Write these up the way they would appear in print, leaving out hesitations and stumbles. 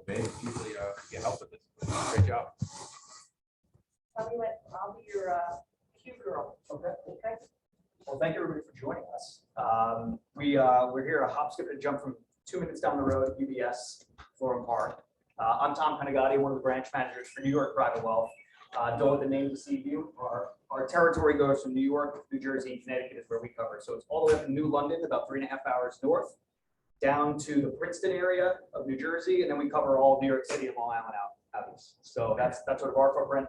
Maybe usually get help with this. Great job. I'll be your cue girl. Okay. Okay. Well, thank you everybody for joining us. We're here a hop, skip, and a jump from 2 minutes down the road at UBS, Florham Park. I'm Tom Conigatti, one of the branch managers for New York Private Wealth. Don't let the name deceive you. Our territory goes from New York, New Jersey, and Connecticut is where we cover. So it's all the way up to New London, about 3.5 hours north, down to the Princeton area of New Jersey, and then we cover all of New York City and Long Island out east. So that's sort of our footprint.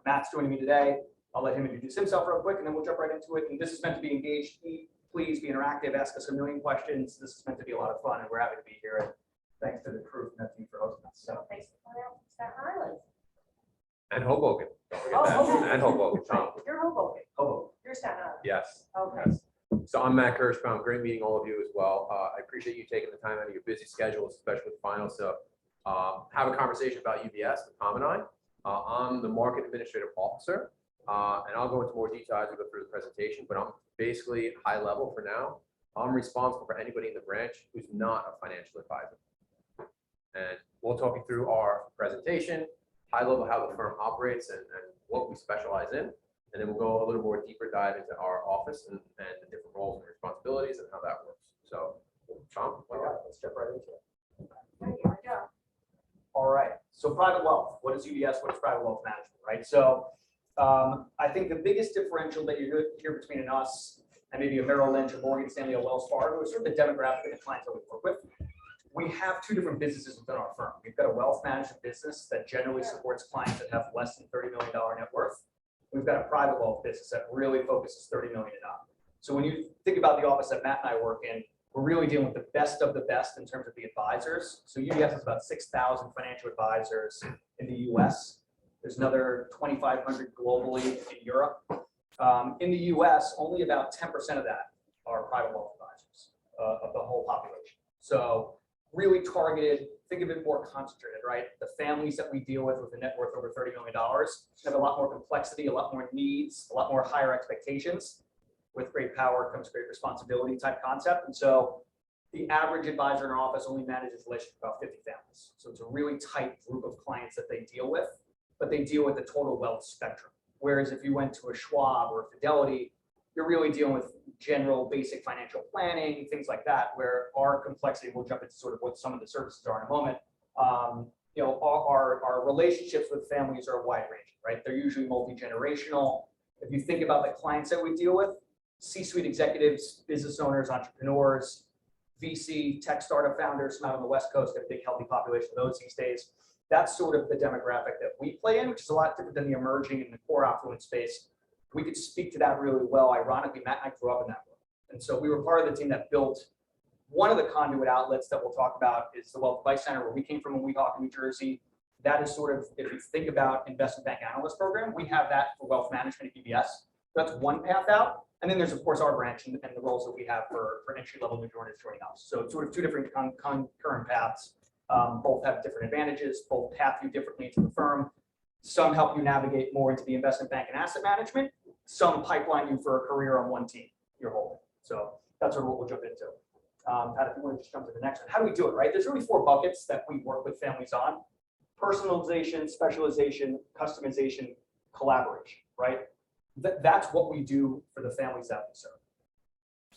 Matt's joining me today. I'll let him introduce himself real quick, and then we'll jump right into it. And this is meant to be engaged. Please be interactive. Ask us a million questions. This is meant to be a lot of fun, and we're happy to be here. And thanks to the crew from that team for hosting us. So Thanks for coming out to Staten Island. And Hoboken. Don't forget Oh, that. Hoboken. And Hoboken. Tom. You're Hoboken. hello. You're Staten Island. Yes. Okay. Yes. So I'm Matt Kirschbaum. Great meeting all of you as well. I appreciate you taking the time out of your busy schedules, especially with finals, to have a conversation about UBS with Tom and I. I'm the market administrative officer, and I'll go into more detail as we go through the presentation, but I'm basically high level for now. I'm responsible for anybody in the branch who's not a financial advisor. And we'll talk you through our presentation, high level how the firm operates and what we specialize in. And then we'll go a little more deeper dive into our office and the different roles and responsibilities and how that works. So, Tom, Let's jump right into it. Okay, here we go. All right. So private wealth. What is UBS? What is private wealth management? Right. So I think the biggest differential that you hear between us and maybe a Merrill Lynch, a Morgan Stanley, a Wells Fargo is sort of the demographic of the clients that we work with. We have two different businesses within our firm. We've got a wealth management business that generally supports clients that have less than $30 million net worth. We've got a private wealth business that really focuses $30 million and up. So when you think about the office that Matt and I work in, we're really dealing with the best of the best in terms of the advisors. So UBS has about 6,000 financial advisors in the US. There's another 2,500 globally in Europe. In the US, only about 10% of that are private wealth advisors of the whole population. So really targeted, think of it more concentrated, right? The families that we deal with a net worth over $30 million have a lot more complexity, a lot more needs, a lot more higher expectations. With great power comes great responsibility type concept. And so the average advisor in our office only manages a list of about 50 families. So it's a really tight group of clients that they deal with, but they deal with the total wealth spectrum. Whereas if you went to a Schwab or a Fidelity, you're really dealing with general basic financial planning, things like that, where our complexity, we'll jump into sort of what some of the services are in a moment. Our relationships with families are wide ranging, right? They're usually multi-generational. If you think about the clients that we deal with, C-suite executives, business owners, entrepreneurs, VC, tech startup founders, some out on the West Coast, have a big healthy population of those these days. That's sort of the demographic that we play in, which is a lot different than the emerging and the core affluent space. We could speak to that really well. Ironically, Matt and I grew up in that world. And so we were part of the team that built one of the conduit outlets that we'll talk about is the Wealth Advice Center, where we came from in Weehawken, New Jersey. That is sort of, if you think about investment bank analyst program, we have that for wealth management at UBS. That's one path out. And then there's, of course, our branch and the roles that we have for entry-level new joiners joining us. So it's sort of two different concurrent paths. Both have different advantages, both path you differently into the firm. Some help you navigate more into the investment bank and asset management. Some pipeline you for a career on one team you're holding. So that's sort of what we'll jump into. Pat, if you want to just jump to the next one. How do we do it, right? There's really 4 buckets that we work with families on: personalization, specialization, customization, collaboration, right? That's what we do for the families that we serve.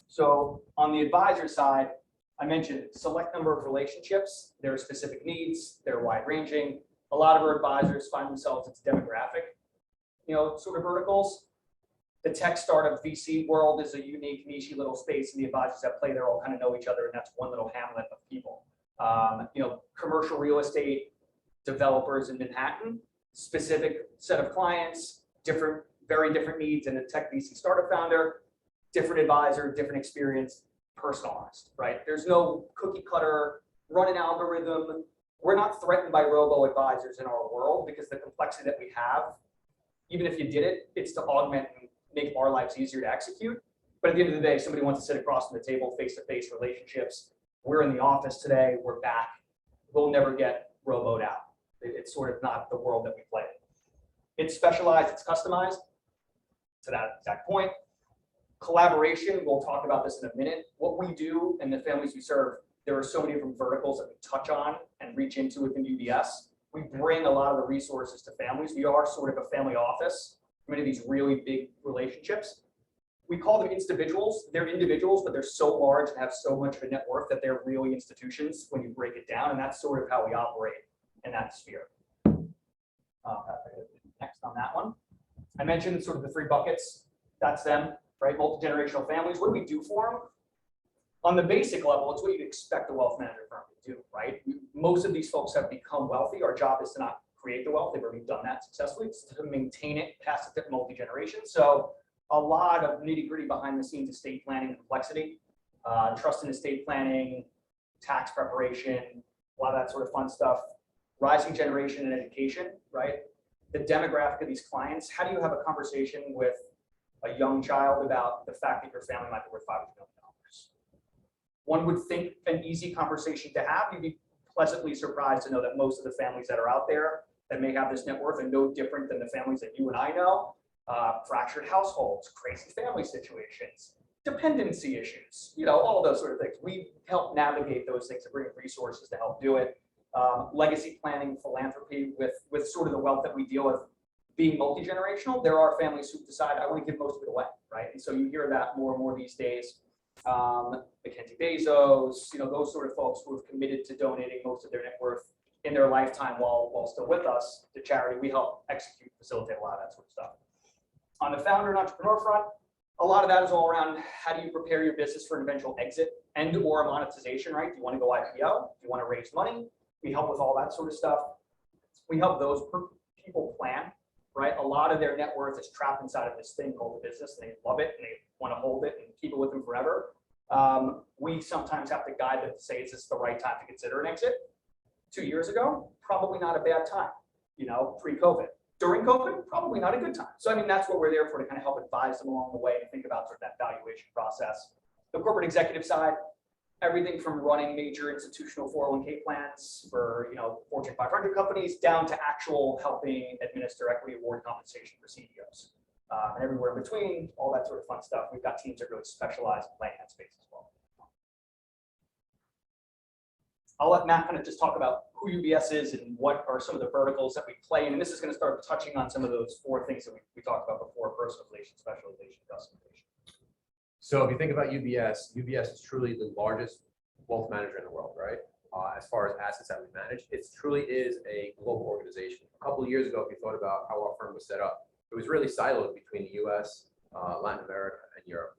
So on the advisor side, I mentioned select number of relationships. There are specific needs. They're wide ranging. A lot of our advisors find themselves into demographic, sort of verticals. The tech startup VC world is a unique niche little space, and the advisors that play there all kind of know each other, and that's one little hamlet of people. Commercial real estate developers in Manhattan, specific set of clients, very different needs, and a tech VC startup founder, different advisor, different experience, personalized, right? There's no cookie cutter, run an algorithm. We're not threatened by robo advisors in our world because the complexity that we have, even if you did it, it's to augment and make our lives easier to execute. But at the end of the day, somebody wants to sit across from the table, face-to-face relationships. We're in the office today, we're back. We'll never get roboed out. It's sort of not the world that we play in. It's specialized, it's customized. To that exact point. Collaboration, we'll talk about this in a minute. What we do and the families we serve, there are so many different verticals that we touch on and reach into within UBS. We bring a lot of the resources to families. We are sort of a family office, many of these really big relationships. We call them individuals. They're individuals, but they're so large and have so much of a net worth that they're really institutions when you break it down. And that's sort of how we operate in that sphere. Next on that one. I mentioned sort of the three buckets. That's them, right? Multi-generational families. What do we do for them? On the basic level, it's what you'd expect a wealth manager firm to do, right? Most of these folks have become wealthy. Our job is to not create the wealth. They've already done that successfully. It's to maintain it past the multi-generations. So a lot of nitty-gritty behind the scenes estate planning and complexity, trust and estate planning, tax preparation, a lot of that sort of fun stuff. Rising generation and education, right? The demographic of these clients. How do you have a conversation with a young child about the fact that your family might be worth $500 million? One would think an easy conversation to have. You'd be pleasantly surprised to know that most of the families that are out there that may have this net worth are no different than the families that you and I know. Fractured households, crazy family situations, dependency issues, all of those sort of things. We help navigate those things and bring resources to help do it. Legacy planning, philanthropy with sort of the wealth that we deal with being multi-generational. There are families who decide, I want to give most of it away, right? And so you hear that more and more these days. Mackenzie Bezos, those sort of folks who have committed to donating most of their net worth in their lifetime while still with us to charity. We help execute, facilitate a lot of that sort of stuff. On the founder and entrepreneur front, a lot of that is all around how do you prepare your business for an eventual exit and or monetization, right? Do you want to go IPO? Do you want to raise money? We help with all that sort of stuff. We help those people plan, right? A lot of their net worth is trapped inside of this thing called the business, and they love it and they want to hold it and keep it with them forever. We sometimes have to guide them to say, is this the right time to consider an exit? 2 years ago, probably not a bad time, pre-COVID. During COVID, probably not a good time. So, that's what we're there for, to kind of help advise them along the way and think about sort of that valuation process. The corporate executive side, everything from running major institutional 401k plans for, Fortune 500 companies down to actual helping administer equity award compensation for CEOs. And everywhere in between, all that sort of fun stuff. We've got teams that really specialize in playing that space as well. I'll let Matt kind of just talk about who UBS is and what are some of the verticals that we play in. And this is going to start touching on some of those 4 things that we talked about before: personalization, specialization, customization. So if you think about UBS, UBS is truly the largest wealth manager in the world, right? As far as assets that we manage, it truly is a global organization. A couple of years ago, if you thought about how our firm was set up, it was really siloed between the US, Latin America, and Europe.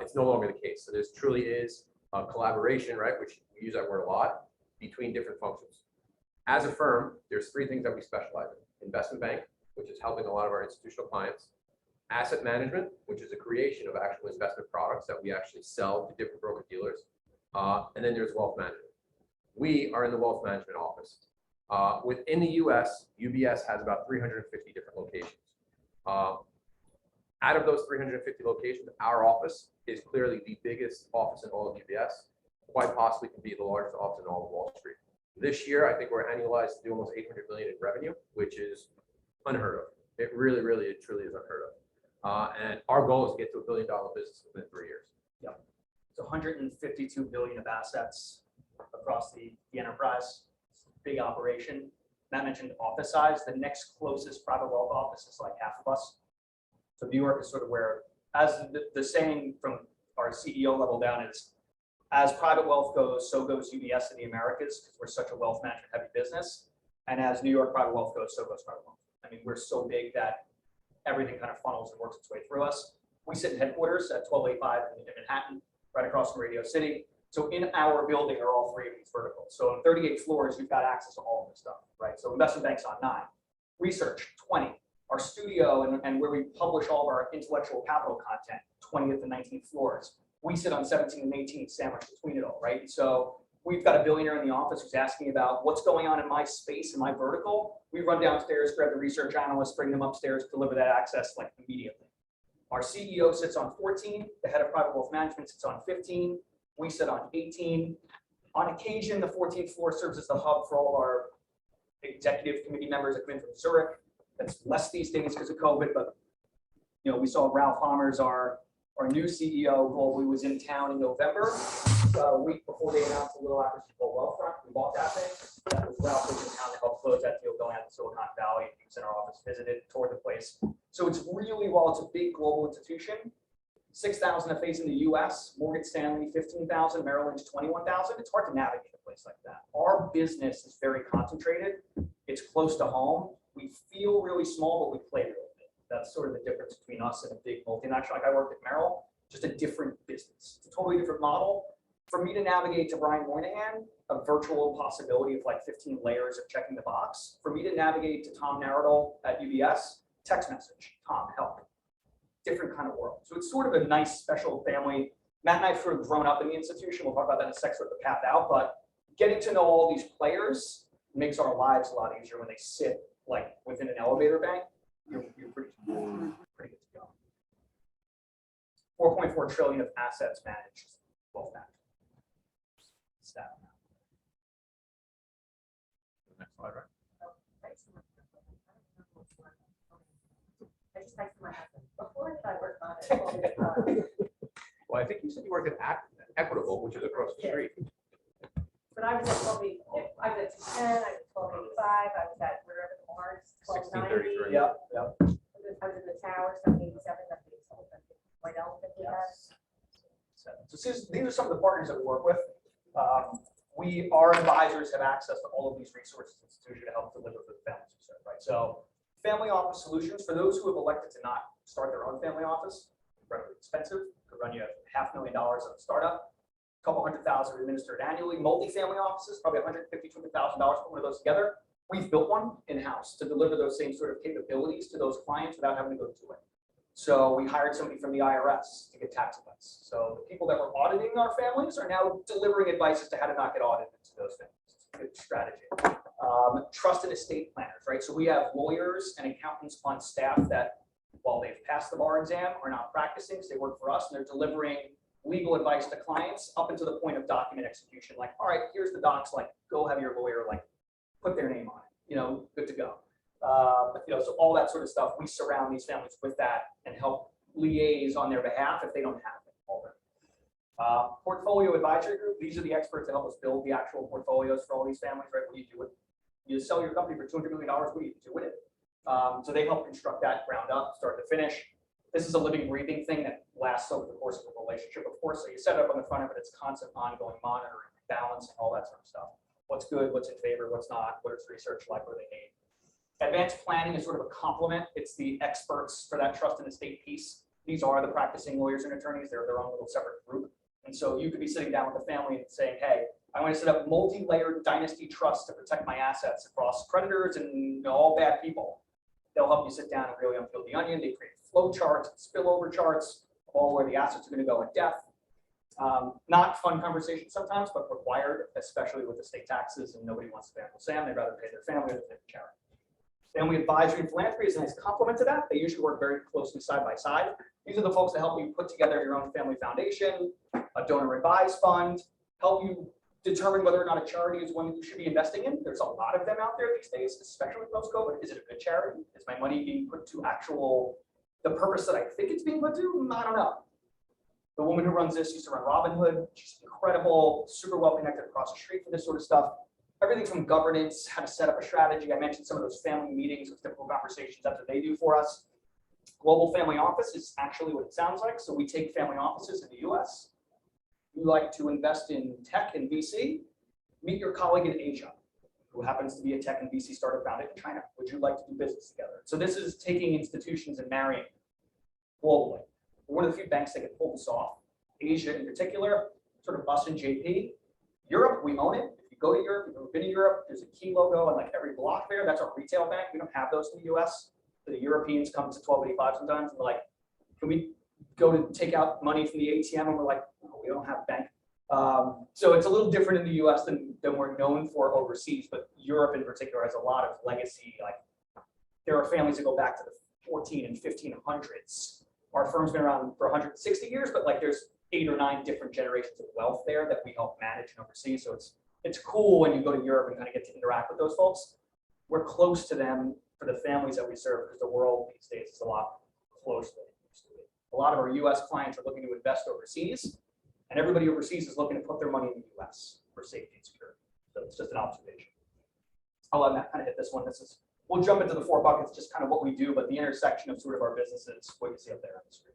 It's no longer the case. So there truly is collaboration, right, which we use that word a lot, between different functions. As a firm, there's 3 things that we specialize in: investment bank, which is helping a lot of our institutional clients; asset management, which is a creation of actual investment products that we actually sell to different broker dealers; and then there's wealth management. We are in the wealth management office. Within the US, UBS has about 350 different locations. Out of those 350 locations, our office is clearly the biggest office in all of UBS, quite possibly can be the largest office in all of Wall Street. This year, I think we're annualized to do almost $800 million in revenue, which is unheard of. It really, it truly is unheard of. And our goal is to get to $1 billion business within 3 years. Yeah. So 152 billion of assets across the enterprise. Big operation. Matt mentioned office size. The next closest private wealth office is like half of us. So New York is sort of where, as the saying from our CEO level down is, as private wealth goes, so goes UBS in the Americas, because we're such a wealth management heavy business. And as New York private wealth goes, so goes private wealth. We're so big that everything kind of funnels and works its way through us. We sit in headquarters at 1285 in Manhattan, right across from Radio City. So in our building are all 3 of these verticals. So on 38 floors, you've got access to all of this stuff, right? So investment banks on 9, research 20, our studio and where we publish all of our intellectual capital content, 20th and 19th floors. We sit on 17 and 18, sandwiched between it all, right? So we've got a billionaire in the office who's asking about what's going on in my space, in my vertical. We run downstairs, grab the research analysts, bring them upstairs, deliver that access like immediately. Our CEO sits on 14, the head of private wealth management sits on 15, we sit on 18. On occasion, the 14th floor serves as the hub for all of our executive committee members that come in from Zurich. That's less these days because of COVID, but we saw Ralph Hammers, our Our new CEO globally was in town in November, a week before they announced a little acquisition called Wealthfront. We bought that thing. That was Ralph was in town to help close that deal going out to Silicon Valley. He was in our office, visited, toured the place. So it's really, while it's a big global institution, 6,000 a face in the US, Morgan Stanley 15,000, Merrill Lynch 21,000. It's hard to navigate a place like that. Our business is very concentrated. It's close to home. We feel really small, but we play really big. That's sort of the difference between us and a big multinational. Like I worked at Merrill, just a different business. It's a totally different model. For me to navigate to Brian Moynihan, a virtual possibility of like 15 layers of checking the box. For me to navigate to Tom Narradle at UBS, text message, Tom, help. Different kind of world. So it's sort of a nice special family. Matt and I have sort of grown up in the institution. We'll talk about that in a sec, sort of the path out, but getting to know all these players makes our lives a lot easier when they sit like within an elevator bank. You're pretty good to go. 4.4 trillion of assets managed, wealth management. Stat. Next slide, right? I just texted my husband. Before I worked on it. Well, I think you said you worked at Equitable, which is across the street. But I was at 12, I was at 210, I was at 1285, I was at wherever the Mars, 1290. 1633. Yep. I was in the tower, 787, that's the white elephant we had. So these are some of the partners that we work with. Our advisors have access to all of these resources in the institution to help deliver for the families we serve, right? So family office solutions, for those who have elected to not start their own family office, incredibly expensive, could run you $500,000 on a startup, a couple $100,000 administered annually. Multi-family offices, probably $150,000 to $200,000, put one of those together. We've built one in-house to deliver those same sort of capabilities to those clients without having to go do it. So we hired somebody from the IRS to get tax advice. So the people that were auditing our families are now delivering advice as to how to not get audited to those families. It's a good strategy. Trust and estate planners, right? So we have lawyers and accountants on staff that, while they've passed the bar exam, are not practicing. So they work for us and they're delivering legal advice to clients up until the point of document execution. Like, all right, here's the docs. Like, go have your lawyer like put their name on it. You know, good to go. So all that sort of stuff, we surround these families with that and help liaise on their behalf if they don't have it already. Portfolio advisory group, these are the experts that help us build the actual portfolios for all these families, right? What do you do with? You sell your company for $200 million, what do you do with it? So they help construct that ground up, start to finish. This is a living, breathing thing that lasts over the course of a relationship, of course. So you set it up on the front of it, it's constant ongoing monitoring, balancing, all that sort of stuff. What's good, what's in favor, what's not, what is research like, what do they need? Advanced planning is sort of a complement. It's the experts for that trust and estate piece. These are the practicing lawyers and attorneys. They're their own little separate group. And so you could be sitting down with the family and saying, hey, I want to set up multi-layered dynasty trusts to protect my assets across creditors and all bad people. They'll help you sit down and really unpeel the onion. They create flow charts, spillover charts, all where the assets are going to go at death. Not fun conversations sometimes, but required, especially with estate taxes, and nobody wants to pay Uncle Sam. They'd rather pay their family than pay the charity. Family advisory and philanthropy is a nice complement to that. They usually work very closely side by side. These are the folks that help you put together your own family foundation, a donor advised fund, help you determine whether or not a charity is one that you should be investing in. There's a lot of them out there these days, especially post-COVID. Is it a good charity? Is my money being put to the purpose that I think it's being put to? I don't know. The woman who runs this used to run Robinhood. She's incredible, super well connected across the street for this sort of stuff. Everything from governance, how to set up a strategy. I mentioned some of those family meetings with typical conversations. That's what they do for us. Global family office is actually what it sounds like. So we take family offices in the US. You like to invest in tech and VC, meet your colleague in Asia, who happens to be a tech and VC startup founded in China. Would you like to do business together? So this is taking institutions and marrying globally. We're one of the few banks that can pull this off. Asia in particular, sort of us and JP. Europe, we own it. If you go to Europe, if you've ever been to Europe, there's a key logo on like every block there. That's our retail bank. We don't have those in the US. The Europeans come to 1285 sometimes and they're like, can we go to take out money from the ATM? And we're like, no, we don't have a bank. So it's a little different in the US than we're known for overseas, but Europe in particular has a lot of legacy. Like there are families that go back to the 14 and 1500s. Our firm's been around for 160 years, but like there's 8 or 9 different generations of wealth there that we help manage and oversee. So it's cool when you go to Europe and kind of get to interact with those folks. We're close to them for the families that we serve because the world these days is a lot closer than it used to be. A lot of our US clients are looking to invest overseas, and everybody overseas is looking to put their money in the US for safety and security. So it's just an observation. I'll let Matt kind of hit this one. We'll jump into the 4 buckets, just kind of what we do, but the intersection of sort of our businesses, what you see up there on the screen.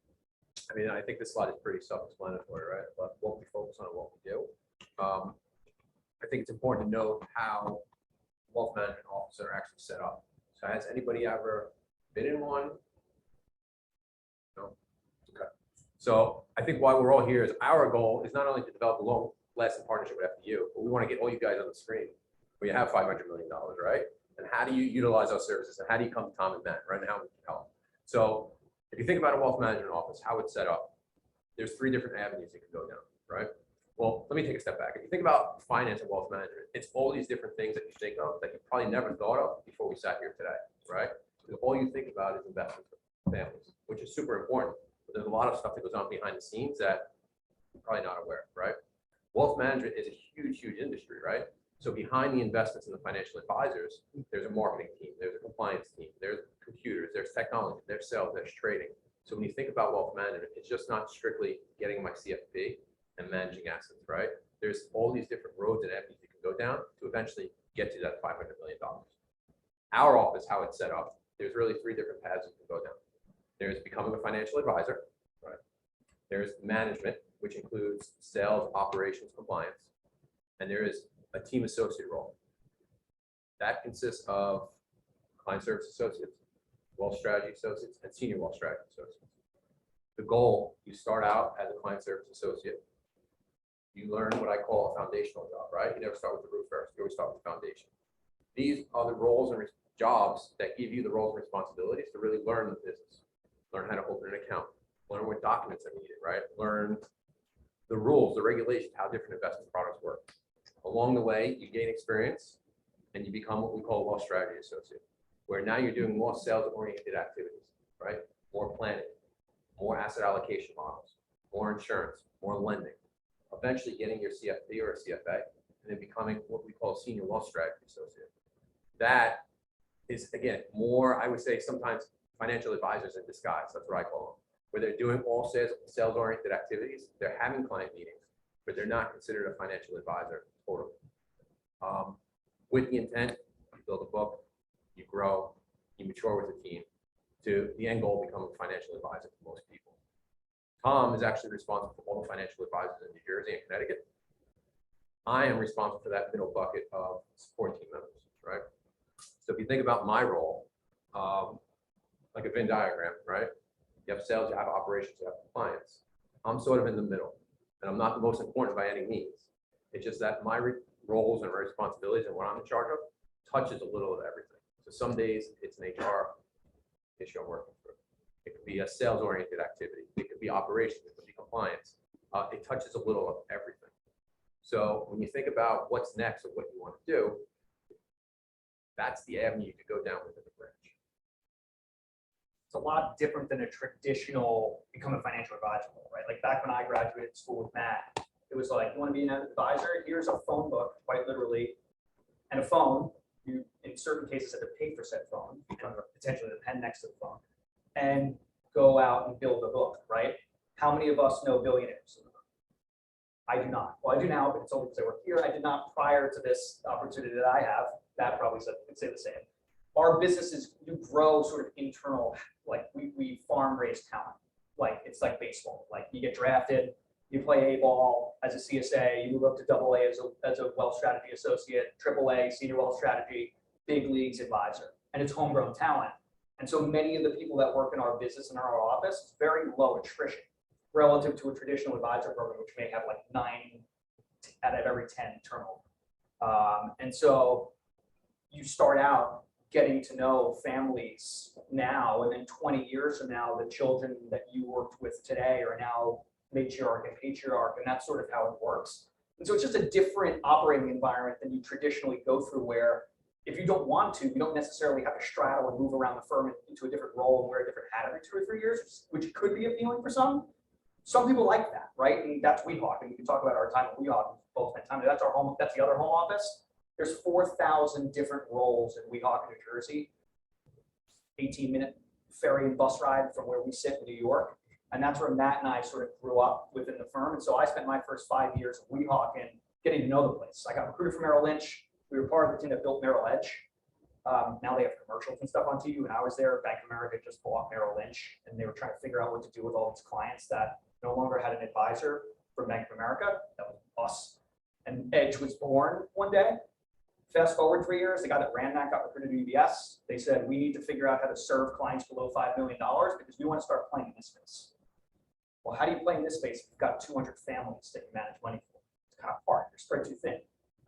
I mean, I think this slide is pretty self-explanatory, right? But what we focus on and what we do. I think it's important to note how wealth management offices are actually set up. So has anybody ever been in one? No? Okay. So I think why we're all here is our goal is not only to develop a long-lasting partnership with FDU, but we want to get all you guys on the screen where you have $500 million, right? And how do you utilize our services? And how do you come to Tom and Matt, right? And how we can help. So if you think about a wealth management office, how it's set up, there's 3 different avenues you can go down, right? Well, let me take a step back. If you think about finance and wealth management, it's all these different things that you think of that you probably never thought of before we sat here today, right? Because all you think about is investments for families, which is super important. But there's a lot of stuff that goes on behind the scenes that you're probably not aware of, right? Wealth management is a huge, huge industry, right? So behind the investments and the financial advisors, there's a marketing team, there's a compliance team, there's computers, there's technology, there's sales, there's trading. So when you think about wealth management, it's just not strictly getting my CFP and managing assets, right? There's all these different roads and avenues you can go down to eventually get to that $500 million. Our office, how it's set up, there's really 3 different paths you can go down. There's becoming a financial advisor, right? There's management, which includes sales, operations, compliance, and there is a team associate role. That consists of client service associates, wealth strategy associates, and senior wealth strategy associates. The goal, you start out as a client service associate. You learn what I call a foundational job, right? You never start with the roof first. You always start with the foundation. These are the roles and jobs that give you the roles and responsibilities to really learn the business, learn how to open an account, learn what documents are needed, right? Learn the rules, the regulations, how different investment products work. Along the way, you gain experience and you become what we call a wealth strategy associate, where now you're doing more sales-oriented activities, right? More planning, more asset allocation models, more insurance, more lending, eventually getting your CFP or a CFA, and then becoming what we call a senior wealth strategy associate. That is, again, more, I would say, sometimes financial advisors in disguise. That's what I call them, where they're doing all sales-oriented activities. They're having client meetings, but they're not considered a financial advisor totally. With the intent, you build a book, you grow, you mature with the team to the end goal, become a financial advisor for most people. Tom is actually responsible for all the financial advisors in New Jersey and Connecticut. I am responsible for that middle bucket of support team members, right? So if you think about my role, like a Venn diagram, right? You have sales, you have operations, you have compliance. I'm sort of in the middle, and I'm not the most important by any means. It's just that my roles and responsibilities and what I'm in charge of touches a little of everything. So some days it's an HR issue I'm working through. It could be a sales-oriented activity. It could be operations. It could be compliance. It touches a little of everything. So when you think about what's next or what you want to do, that's the avenue you could go down within the branch. It's a lot different than a traditional become a financial advisor, right? Like back when I graduated school with Matt, it was like, you want to be an advisor? Here's a phone book, quite literally, and a phone. You, in certain cases, had to pay for said phone, and potentially the pen next to the phone, and go out and build a book, right? How many of us know billionaires? I do not. Well, I do now, but it's only because I work here. I did not prior to this opportunity that I have. That probably could say the same. Our businesses, you grow sort of internal, like we farm raise talent. Like it's like baseball. Like you get drafted, you play A-ball as a CSA, you move up to AA as a wealth strategy associate, AAA, senior wealth strategy, big leagues advisor, and it's homegrown talent. And so many of the people that work in our business and our office, very low attrition relative to a traditional advisor program, which may have like 9 out of every 10 turnover. And so you start out getting to know families now, and then 20 years from now, the children that you worked with today are now matriarch and patriarch, and that's sort of how it works. And so it's just a different operating environment than you traditionally go through, where if you don't want to, you don't necessarily have to straddle and move around the firm into a different role and wear a different hat every 2 or 3 years, which could be appealing for some. Some people like that, right? And that's WeHawk, and we can talk about our time at WeHawk. Both spent time. That's our home. That's the other home office. There's 4,000 different roles in WeHawk, New Jersey. 18-minute ferry and bus ride from where we sit in New York. And that's where Matt and I sort of grew up within the firm. And so I spent my first 5 years at Weehawken getting to know the place. I got recruited from Merrill Lynch. We were part of the team that built Merrill Edge. Now they have commercials and stuff on TV. When I was there, Bank of America just bought Merrill Lynch, and they were trying to figure out what to do with all these clients that no longer had an advisor from Bank of America. That was us. And Edge was born one day. Fast forward 3 years, the guy that ran that got recruited to UBS. They said, we need to figure out how to serve clients below $5 million because we want to start playing in this space. Well, how do you play in this space if you've got 200 families that you manage money for? It's kind of hard. You're spread too thin.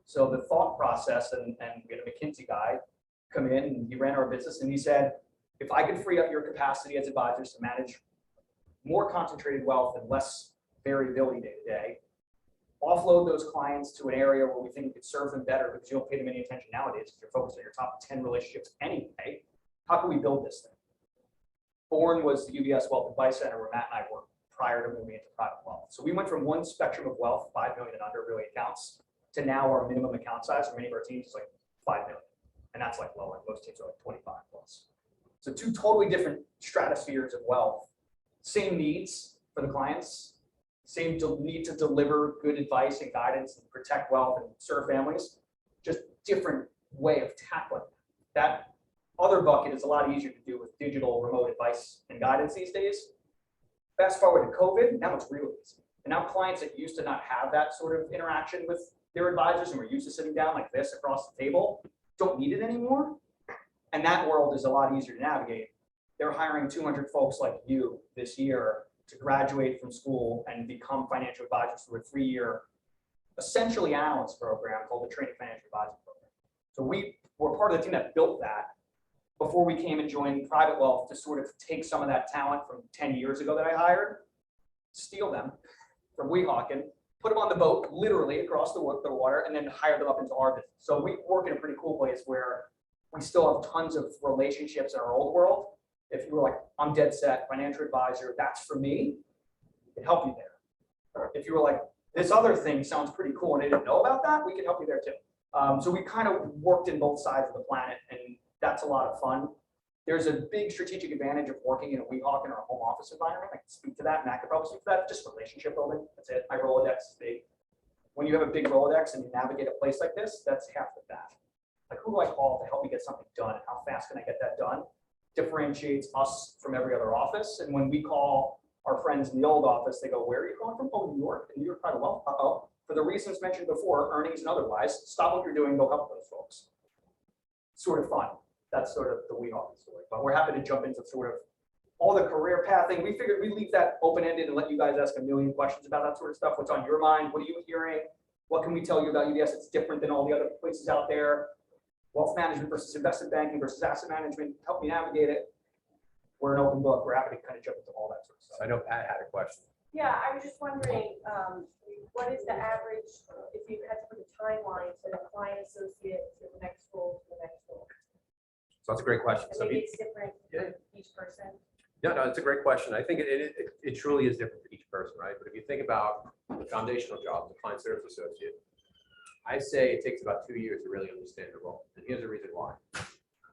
So the thought process, and we had a McKinsey guy come in, and he ran our business, and he said, if I could free up your capacity as advisors to manage more concentrated wealth and less variability day to day, offload those clients to an area where we think we could serve them better because you don't pay them any attention nowadays because you're focused on your top 10 relationships anyway. How can we build this thing? Born was the UBS Wealth Advice Center where Matt and I worked prior to moving into private wealth. So we went from one spectrum of wealth, 5 million and under really accounts, to now our minimum account size for many of our teams is like 5 million. And that's like lower. Most teams are like 25 plus. So two totally different stratospheres of wealth. Same needs for the clients, same need to deliver good advice and guidance and protect wealth and serve families, just different way of tackling that. Other bucket is a lot easier to do with digital remote advice and guidance these days. Fast forward to COVID, now it's really easy. And now clients that used to not have that sort of interaction with their advisors and were used to sitting down like this across the table don't need it anymore. And that world is a lot easier to navigate. They're hiring 200 folks like you this year to graduate from school and become financial advisors through a 3-year, essentially analyst program called the Training Financial Advisor Program. So we were part of the team that built that before we came and joined Private Wealth to sort of take some of that talent from 10 years ago that I hired, steal them from Weehawken, put them on the boat, literally across the water, and then hire them up into our business. So we work in a pretty cool place where we still have tons of relationships in our old world. If you were like, I'm dead set, financial advisor, that's for me, it can help you there. If you were like, this other thing sounds pretty cool and I didn't know about that, we can help you there too. So we kind of worked in both sides of the planet, and that's a lot of fun. There's a big strategic advantage of working in a Weehawken or a home office environment. I can speak to that, Matt could probably speak to that. Just relationship building, that's it. My Rolodex is big. When you have a big Rolodex and you navigate a place like this, that's half the battle. Like, who do I call to help me get something done? And how fast can I get that done? Differentiates us from every other office. And when we call our friends in the old office, they go, where are you calling from? Oh, New York. And New York Private Wealth. Uh-oh. For the reasons mentioned before, earnings and otherwise, stop what you're doing, go help those folks. Sort of fun. That's sort of the Weehawken story. But we're happy to jump into sort of all the career pathing. We figured we'd leave that open-ended and let you guys ask a million questions about that sort of stuff. What's on your mind? What are you hearing? What can we tell you about UBS that's different than all the other places out there? Wealth management versus investment banking versus asset management. Help me navigate it. We're an open book. We're happy to kind of jump into all that sort of stuff. So I know Pat had a question. Yeah, I was just wondering, what is the average, if you had to put a timeline to the client associate to the next role to the next role? So that's a great question. And So maybe it's different for each person. yeah, no, it's a great question. I think it truly is different for each person, right? But if you think about the foundational job, the client service associate, I say it takes about 2 years to really understand the role. And here's the reason why.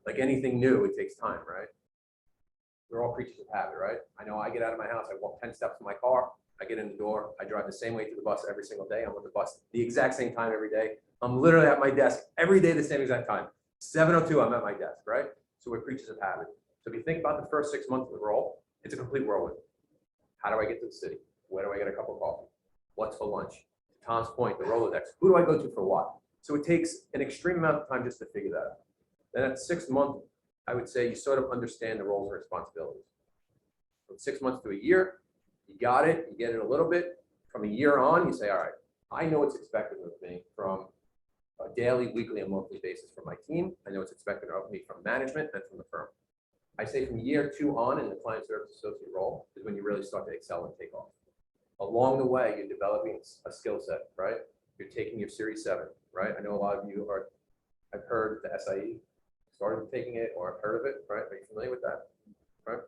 Like anything new, it takes time, right? We're all creatures of habit, right? I know I get out of my house, I walk 10 steps to my car, I get in the door, I drive the same way to the bus every single day. I'm on the bus the exact same time every day. I'm literally at my desk every day the same exact time. 7:02, I'm at my desk, right? So we're creatures of habit. So if you think about the first 6 months of the role, it's a complete whirlwind. How do I get to the city? Where do I get a cup of coffee? What's for lunch? To Tom's point, the Rolodex. Who do I go to for what? So it takes an extreme amount of time just to figure that out. Then at 6 months, I would say you sort of understand the roles and responsibilities. From 6 months to a year, you got it, you get it a little bit. From a year on, you say, all right, I know what's expected of me from a daily, weekly, and monthly basis from my team. I know what's expected of me from management and from the firm. I say from year 2 on in the client service associate role is when you really start to excel and take off. Along the way, you're developing a skill set, right? You're taking your Series 7, right? I know a lot of you are, I've heard the SIE, started taking it or have heard of it, right? Are you familiar with that, right?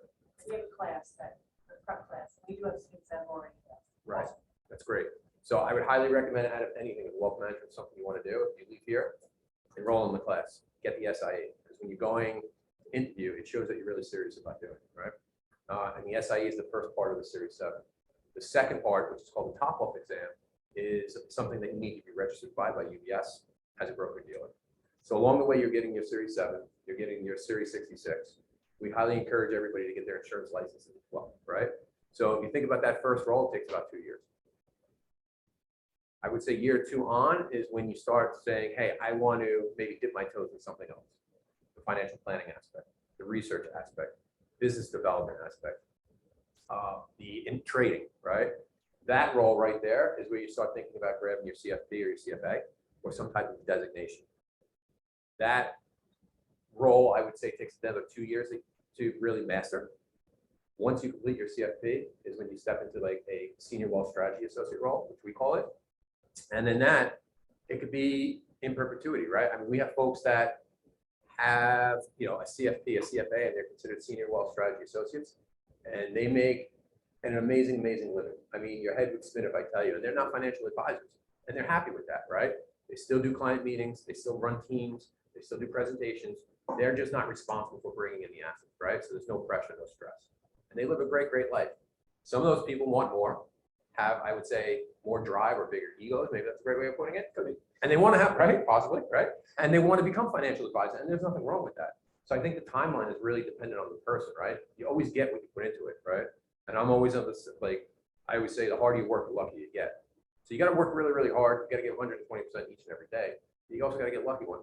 We have a class, a prep class. We do have students that have already done. Right, that's great. So I would highly recommend out of anything, if wealth management is something you want to do, if you leave here, enroll in the class, get the SIE. Because when you're going to interview, it shows that you're really serious about doing it, right? And the SIE is the first part of the Series 7. The second part, which is called the top-off exam, is something that you need to be registered by UBS as a broker-dealer. So along the way, you're getting your Series 7, you're getting your Series 66. We highly encourage everybody to get their insurance licenses as well, right? So if you think about that first roll, it takes about 2 years. I would say year 2 on is when you start saying, hey, I want to maybe dip my toes in something else. The financial planning aspect, the research aspect, business development aspect, in trading, right? That role right there is where you start thinking about grabbing your CFP or your CFA or some type of designation. That role, I would say, takes another 2 years to really master. Once you complete your CFP is when you step into like a senior wealth strategy associate role, which we call it. And then that, it could be in perpetuity, right? I mean, we have folks that have, you know, a CFP, a CFA, and they're considered senior wealth strategy associates, and they make an amazing, amazing living. I mean, your head would spin if I tell you, and they're not financial advisors, and they're happy with that, right? They still do client meetings, they still run teams, they still do presentations. They're just not responsible for bringing in the assets, right? So there's no pressure, no stress, and they live a great, great life. Some of those people want more, have, I would say, more drive or bigger egos. Maybe that's a great way of putting it. Could be. And they want to have, right? Possibly, right? And they want to become financial advisors, and there's nothing wrong with that. So I think the timeline is really dependent on the person, right? You always get what you put into it, right? And I'm always on this, like, I always say, the harder you work, the luckier you get. So you got to work really, really hard. You got to get 120% each and every day. You also got to get lucky one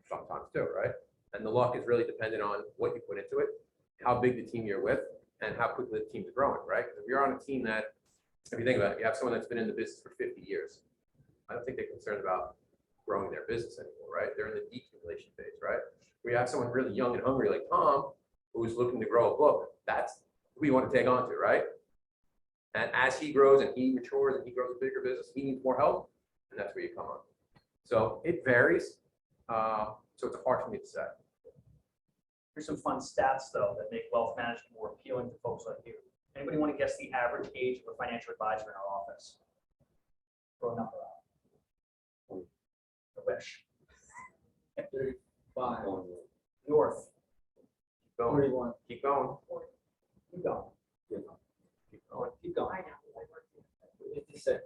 sometimes too, right? And the luck is really dependent on what you put into it, how big the team you're with, and how quickly the team's growing, right? If you're on a team that, if you think about it, you have someone that's been in the business for 50 years. I don't think they're concerned about growing their business anymore, right? They're in the decumulation phase, right? We have someone really young and hungry like Tom, who's looking to grow a book. That's who you want to take on to, right? And as he grows and he matures and he grows a bigger business, he needs more help, and that's where you come on. So it varies. So it's hard for me to say. Here's some fun stats, though, that make wealth management more appealing to folks like you. Anybody want to guess the average age of a financial advisor in our office? Throw a number out. I wish. 35. North. Keep going. 41. Keep going. Keep going. Keep going. Keep going. I know. 56.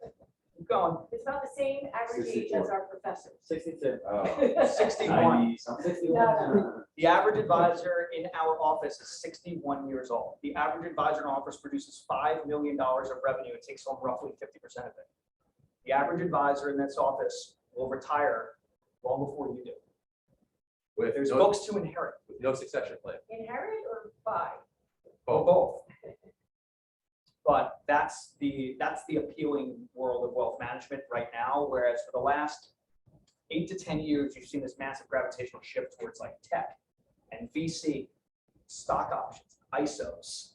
Keep going. It's about the same average age as our professors. 62. 61. 61. No. The average advisor in our office is 61 years old. The average advisor in our office produces $5 million of revenue and takes home roughly 50% of it. The average advisor in this office will retire long before you do. With There's no, books to inherit. with no succession plan. Inherit or buy? Or both. But that's the appealing world of wealth management right now. Whereas for the last 8 to 10 years, you've seen this massive gravitational shift towards like tech and VC, stock options, ISOs,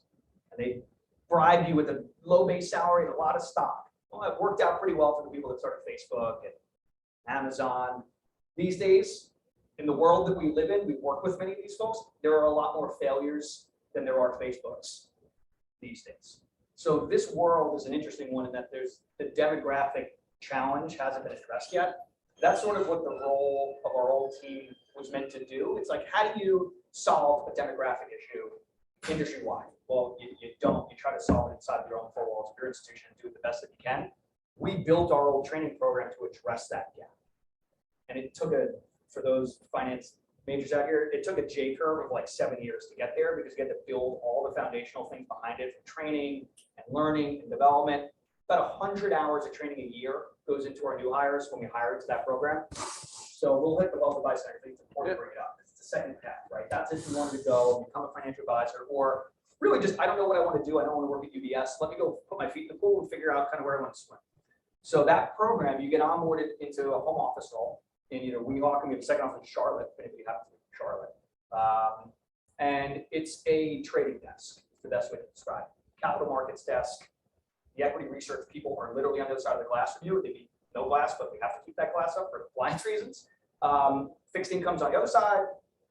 and they bribe you with a low base salary and a lot of stock. Well, it worked out pretty well for the people that started Facebook and Amazon. These days, in the world that we live in, we work with many of these folks. There are a lot more failures than there are Facebooks these days. So this world is an interesting one in that there's the demographic challenge hasn't been addressed yet. That's sort of what the role of our old team was meant to do. It's like, how do you solve a demographic issue industry-wide? Well, you don't. You try to solve it inside of your own four walls of your institution and do it the best that you can. We built our old training program to address that gap. And it took for those finance majors out here, it took a J curve of like 7 years to get there because you had to build all the foundational things behind it, from training and learning and development. About 100 hours of training a year goes into our new hires when we hire into that program. So we'll hit the wealth advice center. I think it's important to bring it up. It's the second path, right? That's if you wanted to go and become a financial advisor, or really just, I don't know what I want to do. I don't want to work at UBS. Let me go put my feet in the pool and figure out kind of where I want to swim. So that program, you get onboarded into a home office role in either Weehawken, we have a second office in Charlotte, if you happen to be in Charlotte. And it's a trading desk, the best way to describe it. Capital markets desk. The equity research people are literally on the other side of the glass from you. They need no glass, but we have to keep that glass up for compliance reasons. Fixed income's on the other side,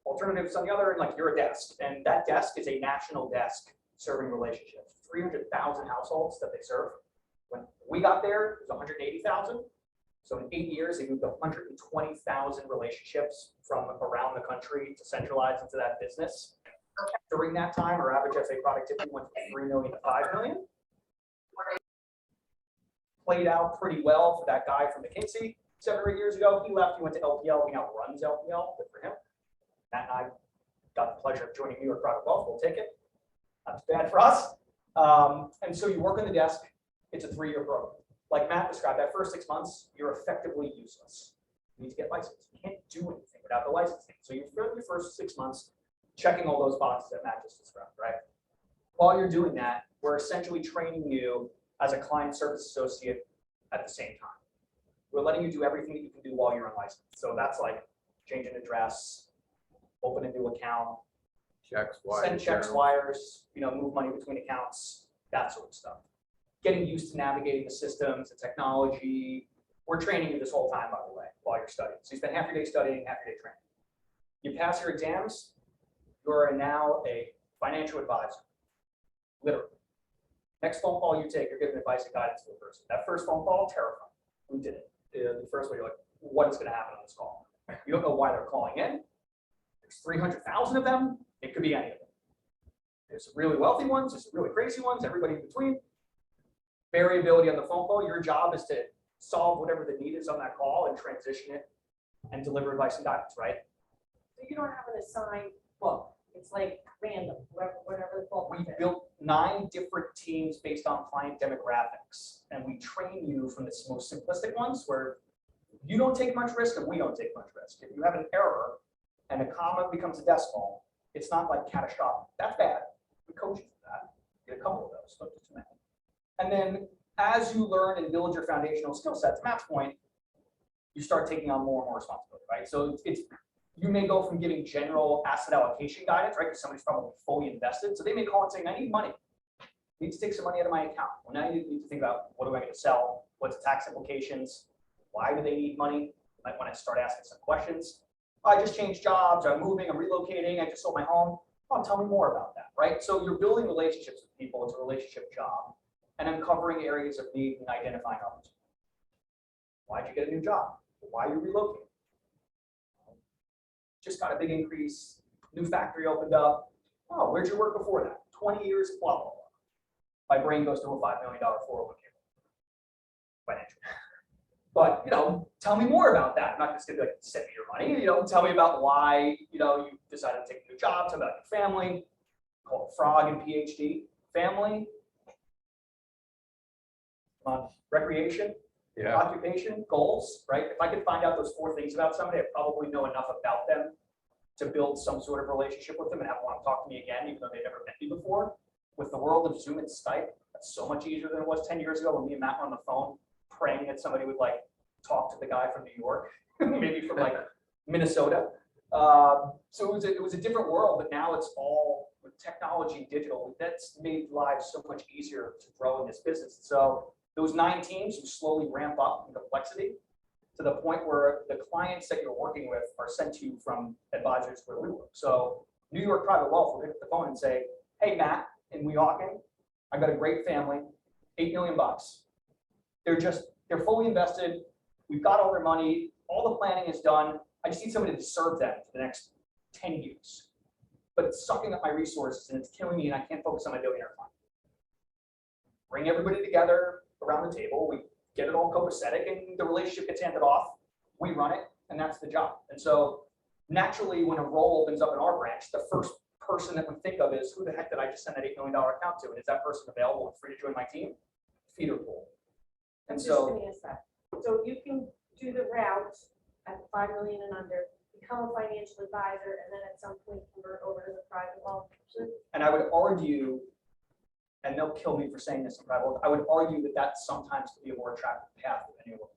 alternatives on the other, and like you're a desk. And that desk is a national desk serving relationships. 300,000 households that they serve. When we got there, it was 180,000. So in 8 years, they moved 120,000 relationships from around the country to centralize into that business. During that time, our average FA productivity went from 3 million to 5 million. Played out pretty well for that guy from McKinsey 7 or 8 years ago. He left, he went to LPL, he now runs LPL, good for him. Matt and I got the pleasure of joining New York Private Wealth, we'll take it. Not too bad for us. And so you work on the desk, it's a 3-year program. Like Matt described, that first 6 months, you're effectively useless. You need to get licensed. You can't do anything without the licensing. So you spend your first 6 months checking all those boxes that Matt just described, right? While you're doing that, we're essentially training you as a client service associate at the same time. We're letting you do everything that you can do while you're unlicensed. So that's like change an address, open a new account, Checks, wires, send checks, wires, move money between accounts, that sort of stuff. Getting used to navigating the systems, the technology. We're training you this whole time, by the way, while you're studying. So you spend half your day studying, half your day training. You pass your exams, you are now a financial advisor, literally. Next phone call you take, you're giving advice and guidance to the person. That first phone call, terrifying. Who did it? The first one, you're like, what is going to happen on this call? You don't know why they're calling in. There's 300,000 of them. It could be any of them. There's some really wealthy ones, there's some really crazy ones, everybody in between. Variability on the phone call. Your job is to solve whatever the need is on that call and transition it and deliver advice and guidance, right? So you don't have an assigned book. It's like random, whatever the book We is. built 9 different teams based on client demographics, and we train you from the most simplistic ones where you don't take much risk and we don't take much risk. If you have an error and a comma becomes a decimal, it's not like catastrophic. That's bad. We coach you for that. Get a couple of those, but too many. And then as you learn and build your foundational skill sets, Matt's point, you start taking on more and more responsibility, right? So you may go from giving general asset allocation guidance, right? Because somebody's probably fully invested. So they may call and saying, I need money. I need to take some money out of my account. Well, now you need to think about what do I get to sell? What's the tax implications? Why do they need money? You might want to start asking some questions. I just changed jobs, I'm moving, I'm relocating, I just sold my home. Oh, tell me more about that, right? So you're building relationships with people, it's a relationship job, and uncovering areas of need and identifying opportunities. Why'd you get a new job? Why are you relocating? Just got a big increase, new factory opened up. Oh, where'd you work before that? 20 years, blah, blah, blah. My brain goes to a $5 million 401k. Financial. But, tell me more about that. I'm not just gonna be like, send me your money, tell me about why, you decided to take a new job, tell me about your family, call it frog and PhD, family, recreation, occupation, goals, right? If I could find out those 4 things about somebody, I probably know enough about them to build some sort of relationship with them and have them want to talk to me again, even though they've never met me before. With the world of Zoom and Skype, that's so much easier than it was 10 years ago when me and Matt were on the phone praying that somebody would talk to the guy from New York, maybe from Minnesota. So it was a different world, but now it's all with technology and digital. That's made lives so much easier to grow in this business. So those 9 teams who slowly ramp up in complexity to the point where the clients that you're working with are sent to you from advisors where we work. So New York Private Wealth will pick up the phone and say, hey, Matt, in Weehawken, I got a great family, $8 million. They're fully invested. We've got all their money. All the planning is done. I just need somebody to serve them for the next 10 years. But it's sucking up my resources and it's killing me and I can't focus on my billionaire fund. Bring everybody together around the table. We get it all copacetic and the relationship gets handed off. We run it and that's the job. And so naturally, when a role opens up in our branch, the first person that we think of is who the heck did I just send that $8 million account to? And is that person available and free to join my team? Feeder pool. And I'm just so gonna ask that. So you can do the route at 5 million and under, become a financial advisor, and then at some point convert over to the private wealth. and I would argue, and they'll kill me for saying this in private wealth, I would argue that that sometimes could be a more attractive path than anyone.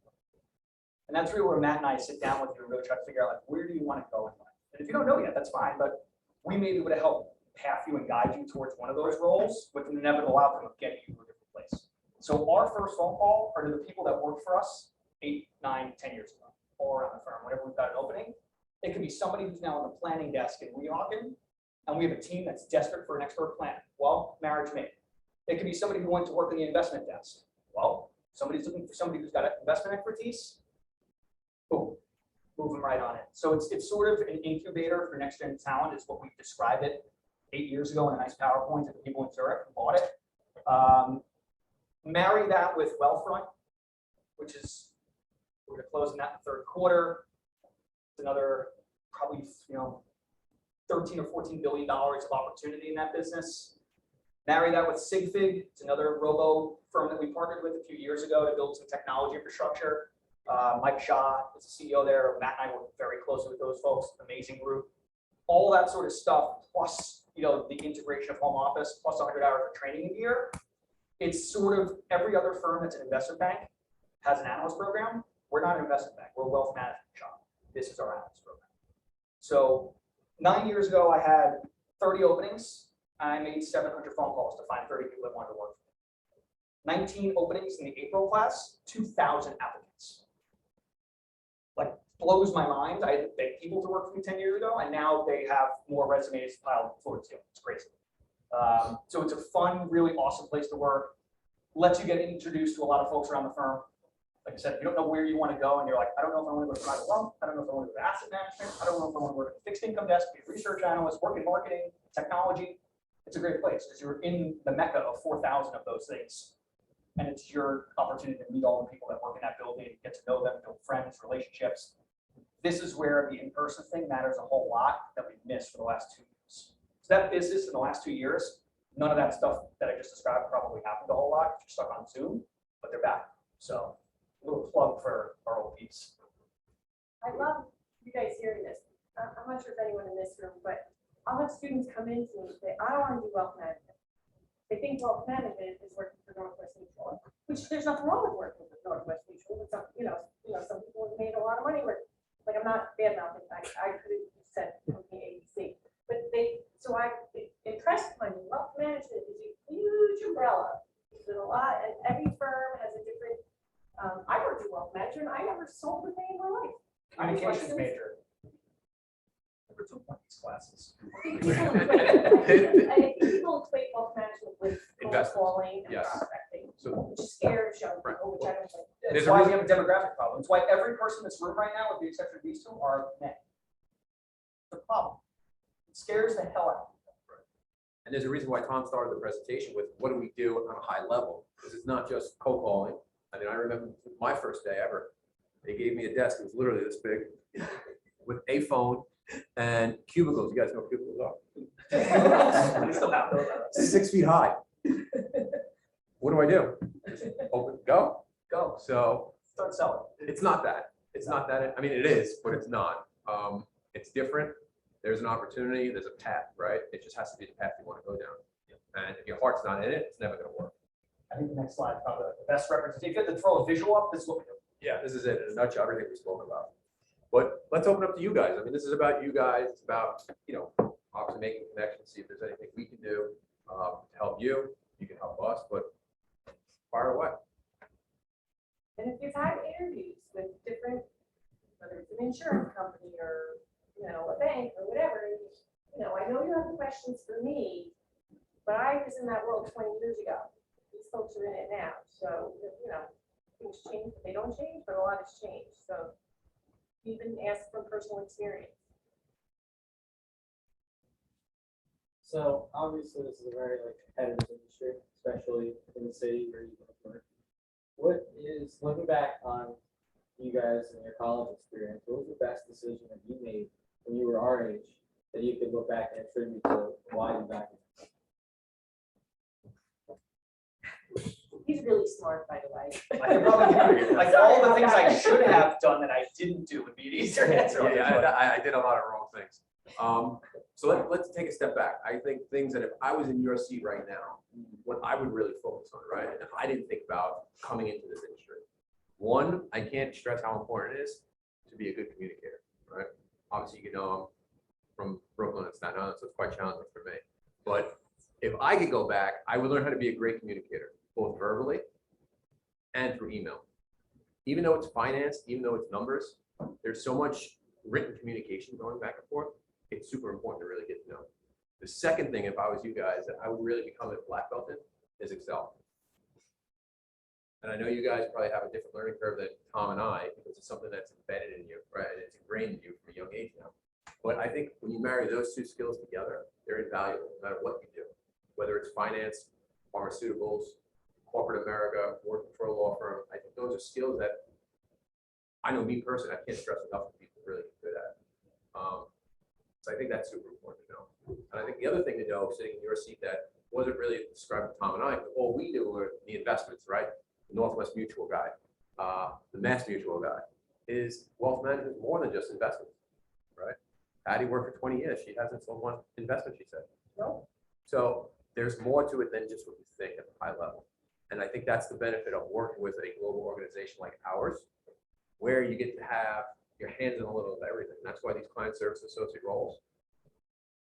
And that's really where Matt and I sit down with you and really try to figure out where do you want to go in life. And if you don't know yet, that's fine, but we may be able to help path you and guide you towards one of those roles with an inevitable outcome of getting you to a different place. So our first phone call are to the people that worked for us 8, 9, 10 years ago, all around the firm, whenever we've got an opening. It could be somebody who's now on the planning desk in Weehawken, and we have a team that's desperate for an expert plan. Well, marriage made. It could be somebody who went to work in the investment desk. Well, somebody's looking for somebody who's got investment expertise. Boom, move them right on it. So it's sort of an incubator for next gen talent is what we describe it. 8 years ago in a nice PowerPoint to the people in Zurich who bought it. Marry that with Wealthfront, which is, we're gonna close in that in the third quarter. It's another probably, 13 or 14 billion dollars of opportunity in that business. Marry that with Sigfig. It's another robo firm that we partnered with a few years ago to build some technology infrastructure. Mike Shaw is the CEO there. Matt and I work very closely with those folks. Amazing group. All that sort of stuff, plus the integration of home office, plus 100 hours of training a year. It's sort of every other firm that's an investment bank has an analyst program. We're not an investment bank. We're a wealth management shop. This is our analyst program. So 9 years ago, I had 30 openings. I made 700 phone calls to find 30 people that wanted to work for me. 19 openings in the April class, 2,000 applicants. Like, blows my mind. I had to beg people to work for me 10 years ago, and now they have more resumes piled floor to ceiling. It's crazy. So it's a fun, really awesome place to work. Lets you get introduced to a lot of folks around the firm. Like I said, if you don't know where you want to go and you're like, I don't know if I want to go to private wealth, I don't know if I want to go to asset management, I don't know if I want to work at a fixed income desk, be a research analyst, work in marketing, technology. It's a great place because you're in the mecca of 4,000 of those things. And it's your opportunity to meet all the people that work in that building, get to know them, build friends, relationships. This is where the in-person thing matters a whole lot that we've missed for the last 2 years. So that business in the last 2 years, none of that stuff that I just described probably happened a whole lot if you're stuck on Zoom, but they're back. So a little plug for our old piece. I love you guys hearing this. I'm not sure if anyone in this room, but I'll have students come in to me and say, I don't want to do wealth management. They think wealth management is working for Northwest Mutual, which there's nothing wrong with working with Northwest Mutual. But some people have made a lot of money with. Like, I'm not bad mouthing. I could have said company ABC, but it impressed me. Wealth management is a huge umbrella. There's a lot, and every firm has a different. I worked in wealth management. I never sold a day in my life. Communications major. Never took one of these classes. I think people equate wealth management with cold Investments. calling and Yes. prospecting, So which scares young people, which I don't think. That's There's a why reason- we have a demographic problem. It's why every person in this room right now, with the exception of these two, are men. The problem. It scares the hell out of me. And there's a reason why Tom started the presentation with what do we do on a high level? Because it's not just cold calling. I mean, I remember my first day ever. They gave me a desk. It was literally this big with a phone and cubicles. You guys know what cubicles are? We still have those. 6 feet high. What do I do? Just open, go. Go. So Start selling. it's not that. It's not that. I mean, it is, but it's not. It's different. There's an opportunity. There's a path, right? It just has to be the path you want to go down. And if your heart's not in it, it's never going to work. I think the next slide is probably the best representation. If you had to throw a visual up, this is what we do. Yeah, this is it in a nutshell, everything we spoke about. But let's open up to you guys. I mean, this is about you guys. It's about, obviously making connections, see if there's anything we can do to help you. You can help us, but fire away. And if you've had interviews with different, whether it's an insurance company or, a bank or whatever, I know you have questions for me, but I was in that world 20 years ago. These folks are in it now. So, things change, but they don't change, but a lot has changed. So even ask from personal experience. So obviously this is a very competitive industry, especially in the city where you work. What is, looking back on you guys and your college experience, what was the best decision that you made when you were our age that you could look back and attribute to why you got here? He's really smart, by the way. I could probably give you, all the things I should have done that I didn't do would be an easier answer. on this one. I did a lot of wrong things. So let's take a step back. I think things that if I was in your seat right now, what I would really focus on, right? And if I didn't think about coming into this industry, one, I can't stress how important it is to be a good communicator, right? Obviously, I'm from Brooklyn and Staten Island, so it's quite challenging for me. But if I could go back, I would learn how to be a great communicator, both verbally and through email. Even though it's finance, even though it's numbers, there's so much written communication going back and forth. It's super important to really get to know. The second thing, if I was you guys, that I would really become a black belt in is Excel. And I know you guys probably have a different learning curve than Tom and I, because it's something that's embedded in you, right? And it's ingrained in you from a young age now. But I think when you marry those two skills together, they're invaluable no matter what you do, whether it's finance, pharmaceuticals, corporate America, working for a law firm. I think those are skills that I know me personally, I can't stress enough that people really get good at. So I think that's super important to know. And I think the other thing to know, sitting in your seat, that wasn't really described to Tom and I, but all we do are the investments, right? The Northwest Mutual guy, the Mass Mutual guy, is wealth management is more than just investments, right? Patty worked for 20 years. She hasn't sold one investment, she said. No. So there's more to it than just what you think at the high level. And I think that's the benefit of working with a global organization like ours, where you get to have your hands in a little of everything. That's why these client service associate roles,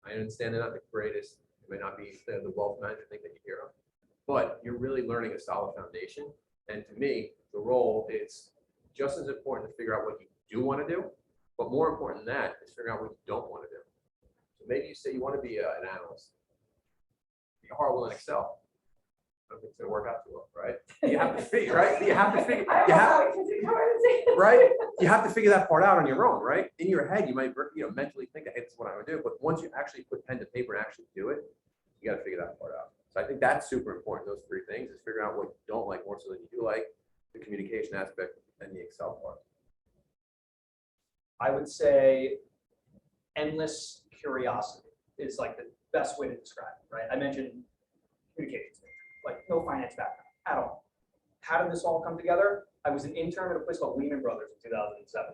I understand they're not the greatest, it may not be the wealth management thing that you hear of, but you're really learning a solid foundation. And to me, the role is just as important to figure out what you do want to do, but more important than that is figuring out what you don't want to do. So maybe you say you want to be an analyst, you're horrible in Excel. I don't think it's going to work out too well, right? You have to figure, right? You have to figure, I don't you know have, how it can do it. right? You have to figure that part out on your own, right? In your head, you might, mentally think, hey, this is what I would do. But once you actually put pen to paper and actually do it, you got to figure that part out. So I think that's super important. Those three things is figuring out what you don't like more so than you do like, the communication aspect and the Excel part. I would say endless curiosity is like the best way to describe it, right? I mentioned communications, like no finance background at all. How did this all come together? I was an intern at a place called Lehman Brothers in 2007.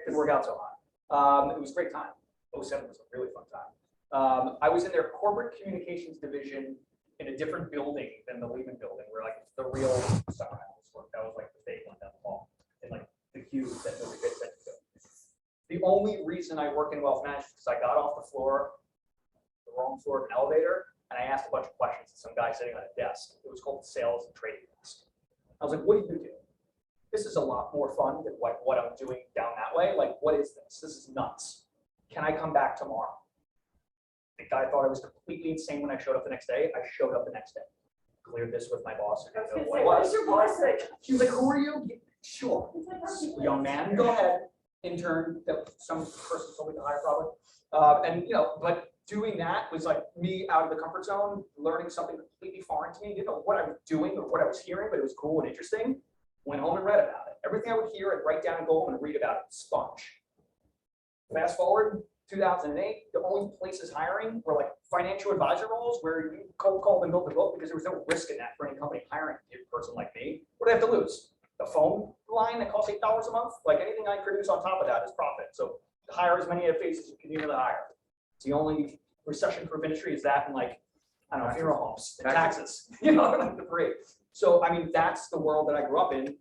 Didn't work out so hot. It was a great time. 07 was a really fun time. I was in their corporate communications division in a different building than the Lehman building, where like the real summer house work. That was like the fake one down the hall, in like the cube that nobody paid attention to. The only reason I work in wealth management is because I got off the floor, the wrong floor of an elevator, and I asked a bunch of questions to some guy sitting on a desk. It was called the sales and trading desk. I was like, what do you do? This is a lot more fun than what I'm doing down that way. Like, what is this? This is nuts. Can I come back tomorrow? The guy thought I was completely insane when I showed up the next day. I showed up the next day. Cleared this with my boss. I was didn't know gonna what say, it what was. is your boss like? She was like, who are you? Sure. He's like, "Oh, Young man, go ahead. Intern that some person told me to hire probably. And but doing that was like me out of the comfort zone, learning something completely foreign to me. Didn't know what I was doing or what I was hearing, but it was cool and interesting. Went home and read about it. Everything I would hear, I'd write down and go home and read about it. Sponge. Fast forward, 2008, the only places hiring were like financial advisor roles where you cold called and built the book because there was no risk in that for any company hiring a person like me. What do I have to lose? The phone line that costs $8 a month? Like anything I produce on top of that is profit. So hire as many faces as you can even hire. It's the only recession-proof industry is that and like, I don't know, funeral homes and taxes, like the three. So, I mean, that's the world that I grew up in.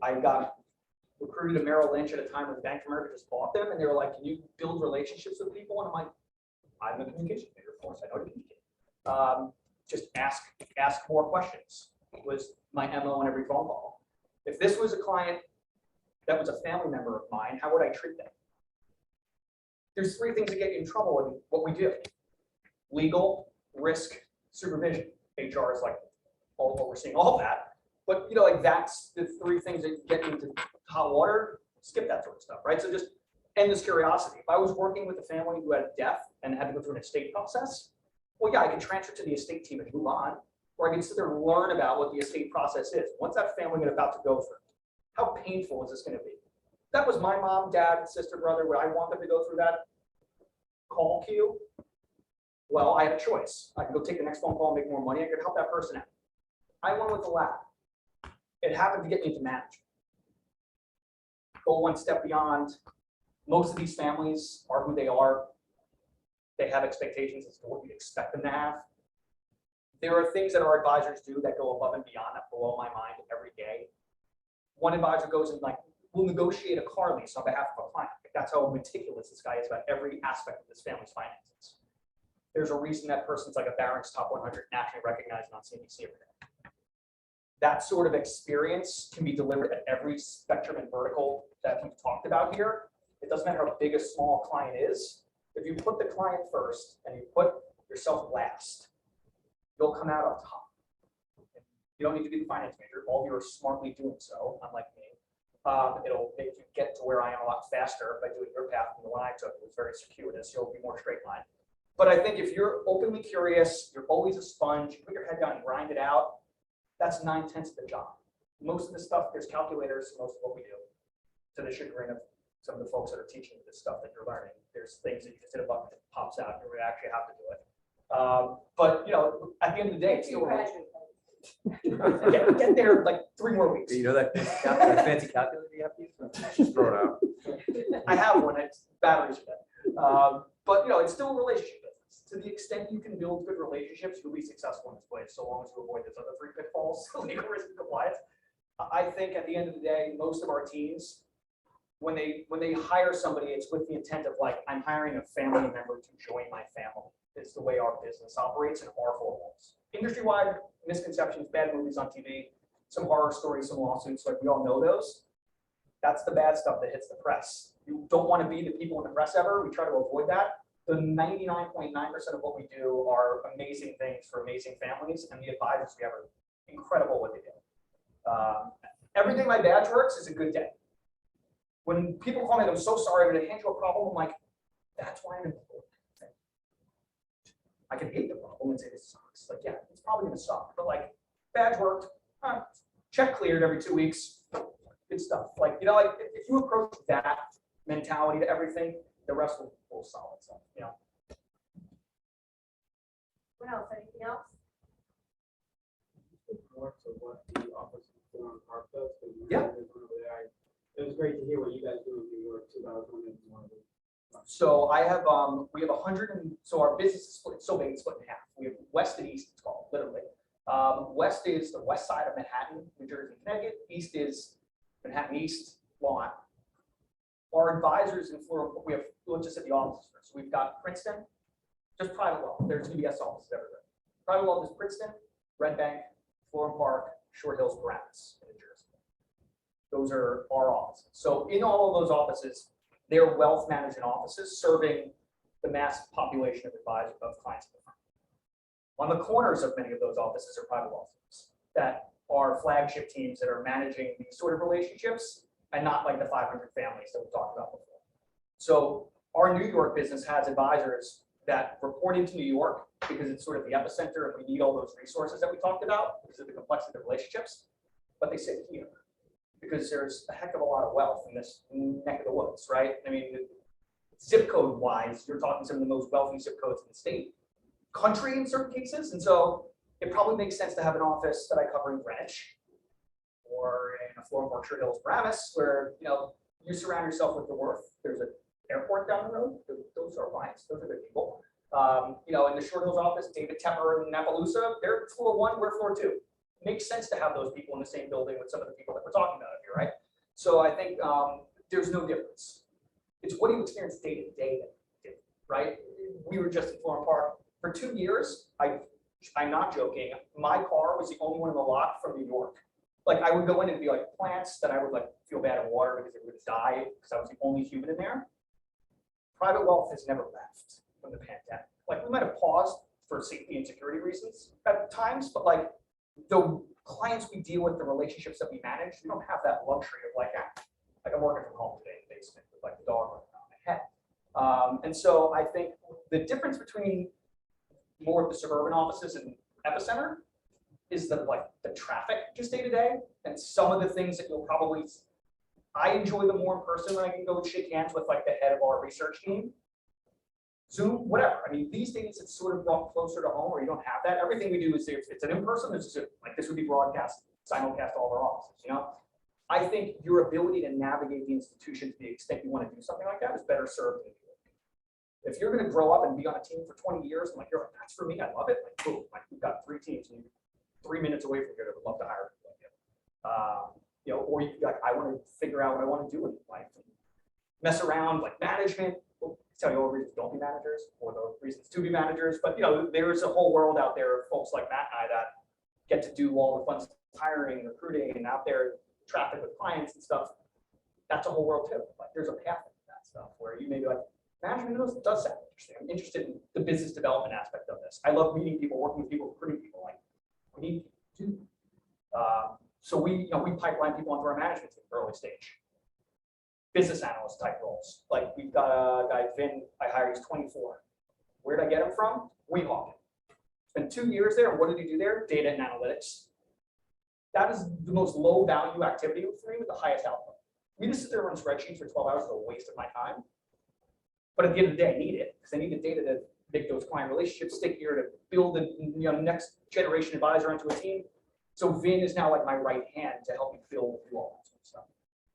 I got recruited to Merrill Lynch at a time when the Bank of America just bought them. And they were like, can you build relationships with people? And I'm like, I'm a communication major, of course, I know how to communicate. Just ask more questions was my MO in every phone call. If this was a client that was a family member of mine, how would I treat them? There's three things that get you in trouble in what we do. Legal, risk, supervision. HR is like overseeing all of that. But like that's the three things that get you into hot water. Skip that sort of stuff, right? So just endless curiosity. If I was working with a family who had a death and had to go through an estate process, well, yeah, I could transfer to the estate team and move on. Or I can sit there and learn about what the estate process is. What's that family about to go through? How painful is this going to be? That was my mom, dad, sister, brother. Would I want them to go through that call queue? Well, I have a choice. I can go take the next phone call and make more money. I could help that person out. I went with the latter. It happened to get me into management. Go one step beyond. Most of these families are who they are. They have expectations as to what you expect them to have. There are things that our advisors do that go above and beyond that blow my mind every day. One advisor goes and will negotiate a car lease on behalf of a client. That's how meticulous this guy is about every aspect of this family's finances. There's a reason that person's like a Barron's Top 100 nationally recognized on CNBC every day. That sort of experience can be delivered at every spectrum and vertical that we've talked about here. It doesn't matter how big a small client is. If you put the client first and you put yourself last, you'll come out on top. You don't need to be the finance major. All of you are smartly doing so, unlike me. It'll make you get to where I am a lot faster by doing your path than the one I took. It was very circuitous. You'll be more straight line. But I think if you're openly curious, you're always a sponge, you put your head down and grind it out, that's 9/10 of the job. Most of the stuff, there's calculators, most of what we do, to the chagrin of some of the folks that are teaching you this stuff that you're learning. There's things that you just hit a button that pops out, and you actually have to do it. But at the end of the day, it's still get there like 3 more weeks. You know that fancy calculator you have to use? Just throw it out. I have one. It's batteries are dead. But it's still a relationship business. To the extent you can build good relationships, you'll be successful in this place, so long as you avoid those other 3 pitfalls, legal risk and compliance. I think at the end of the day, most of our teams, when they hire somebody, it's with the intent of like, I'm hiring a family member to join my family. It's the way our business operates in our 4 walls. Industry-wide misconceptions, bad movies on TV, some horror stories, some lawsuits, like we all know those. That's the bad stuff that hits the press. You don't want to be the people in the press ever. We try to avoid that. The 99.9% of what we do are amazing things for amazing families, and the advisors we have are incredible what they do. Every day my badge works is a good day. When people call me, I'm so sorry, I'm going to hand you a problem. I'm like, that's why I'm in the board. I can hate the problem and say this sucks. Like, yeah, it's probably going to suck, but like, badge worked, check cleared every 2 weeks. Good stuff. Like, if you approach that mentality to everything, the rest will solve itself. What else? Anything else? More to what the office of Forum Park does. Yeah. It was great to hear what you guys do in New York too. I was wondering one of them. So I have, we have 100, and so our business is split, it's so big, it's split in half. We have west and east, it's called, literally. West is the west side of Manhattan, New Jersey, Connecticut. East is Manhattan East, Long Island. Our advisors in Florida, we'll just at the offices first. So we've got Princeton, just private wealth. There's UBS offices everywhere. Private wealth is Princeton, Red Bank, Florham Park, Short Hills, Paramus in New Jersey. Those are our offices. So in all of those offices, they're wealth management offices serving the mass population of advisors, of clients of the firm. On the corners of many of those offices are private wealth teams that are flagship teams that are managing these sort of relationships, and not like the 500 families that we talked about before. So our New York business has advisors that report into New York because it's sort of the epicenter and we need all those resources that we talked about because of the complexity of the relationships, but they sit here because there's a heck of a lot of wealth in this neck of the woods, right? I mean, zip code wise, you're talking some of the most wealthy zip codes in the state, country in certain cases. And so it probably makes sense to have an office that I cover in Greenwich or in a Florham Park, Short Hills, Paramus, where you surround yourself with the worth. There's an airport down the road. Those are clients. Those are good people. In the Short Hills office, David Tepper and Appaloosa, they're floor 1, we're floor 2. It makes sense to have those people in the same building with some of the people that we're talking about here, right? So I think there's no difference. It's what do you experience day to day, right? We were just in Florham Park for 2 years. I'm not joking. My car was the only one in the lot from New York. Like I would go in and be like plants that I would like feel bad in water because it would die because I was the only human in there. Private wealth has never left from the pandemic. Like we might have paused for safety and security reasons at times, but like the clients we deal with, the relationships that we manage, we don't have that luxury of like I'm working from home today in the basement with like the dog running around my head. And so I think the difference between more of the suburban offices and epicenter is the traffic just day to day, and some of the things that you'll probably, I enjoy them more in person when I can go and shake hands with like the head of our research team. Zoom, whatever. I mean, these days it's sort of brought closer to home where you don't have that. Everything we do is it's an in-person. It's just like this would be broadcast, simulcast all of our offices. I think your ability to navigate the institution to the extent you want to do something like that is better served in New York. If you're going to grow up and be on a team for 20 years, and you're like, that's for me, I love it. Like, boom, we've got 3 teams, and 3 minutes away from here that would love to hire you. Or you like, I want to figure out what I want to do in life, and mess around like management. Tell you all the reasons don't be managers or the reasons to be managers, but there's a whole world out there of folks like Matt and I that get to do all the fun stuff, hiring, recruiting, and out there traffic with clients and stuff. That's a whole world too. Like there's a path into that stuff where you may be like, management does sound interesting. I'm interested in the business development aspect of this. I love meeting people, working with people, recruiting people. Like we need to. So we pipeline people onto our management team early stage. Business analyst type roles. Like we've got a guy, Vin, I hired, he's 24. Where'd I get him from? Weehawken. Spent 2 years there. What did he do there? Data and analytics. That is the most low value activity for me with the highest output. We just sit there and run spreadsheets for 12 hours is a waste of my time. But at the end of the day, I need it because I need the data to make those client relationships stickier, to build the next generation advisor onto a team. So Vin is now like my right hand to help me build through all that sort of stuff.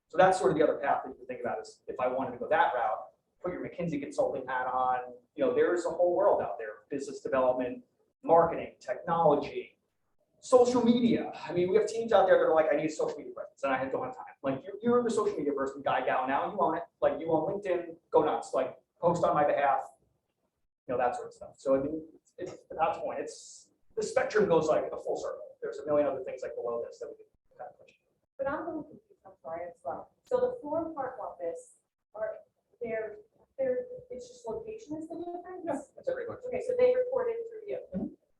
So that's sort of the other path that you can think about is if I wanted to go that route, put your McKinsey consulting hat on. There's a whole world out there: business development, marketing, technology, social media. I mean, we have teams out there that are like, I need a social media presence, and I don't have time. Like you're the social media person, guy, gal. Now you own it. Like you own LinkedIn. Go nuts. Like post on my behalf. That sort of stuff. So I mean, it's at that point, the spectrum goes like a full circle. There's a million other things like below this that we can kind of push. But I'm a little confused, I'm sorry, as well. So the Florham Park office, it's just location is the difference? Yeah, that's pretty much. Okay, so they reported through you.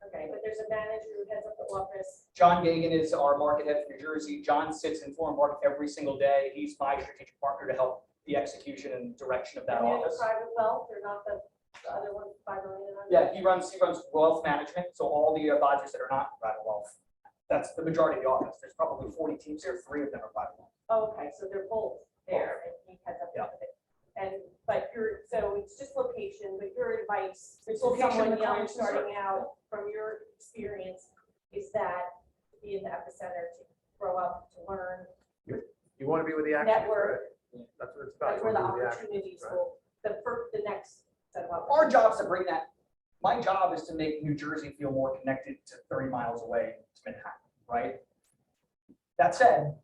Okay, but there's a manager who heads up the office. John Gagan is our market head for New Jersey. John sits in Florham Park every single day. He's my strategic partner to help the execution and direction of that And they're the office. private wealth, they're not the other one, 5 million. Yeah, he runs wealth management. So all the advisors that are not private wealth, that's the majority of the office. There's probably 40 teams here. 3 of them are private wealth. Oh, okay, so they're both there and he heads up the other. But so it's just location, but your advice It's to location, someone the young clients we starting serve. out from your experience is that to be in the epicenter, to grow up, to learn, You want to be with the action, network, right? That's what it's about. that's You where the wanna be with action, opportunities right? will, the next set of Our opportunities. job is to bring that. My job is to make New Jersey feel more connected to 30 miles away to Manhattan, right? That said,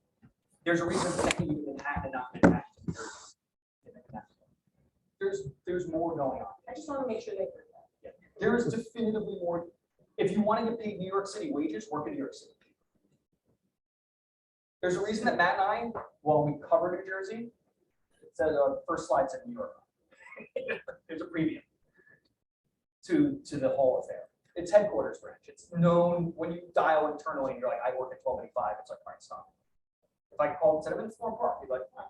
there's a reason for thinking of Manhattan and not Manhattan to New Jersey. There's more going on. I just want to make sure they heard that. There is definitively more. If you want to get paid New York City wages, work in New York City. There's a reason that Matt and I, while we cover New Jersey, it says first slide said New York. There's a preview to the whole affair. It's headquarters branch. It's known when you dial internally and you're like, I work at 1285. It's like, all right, stop. If I called and said I'm in Florham Park, you'd be like, ah,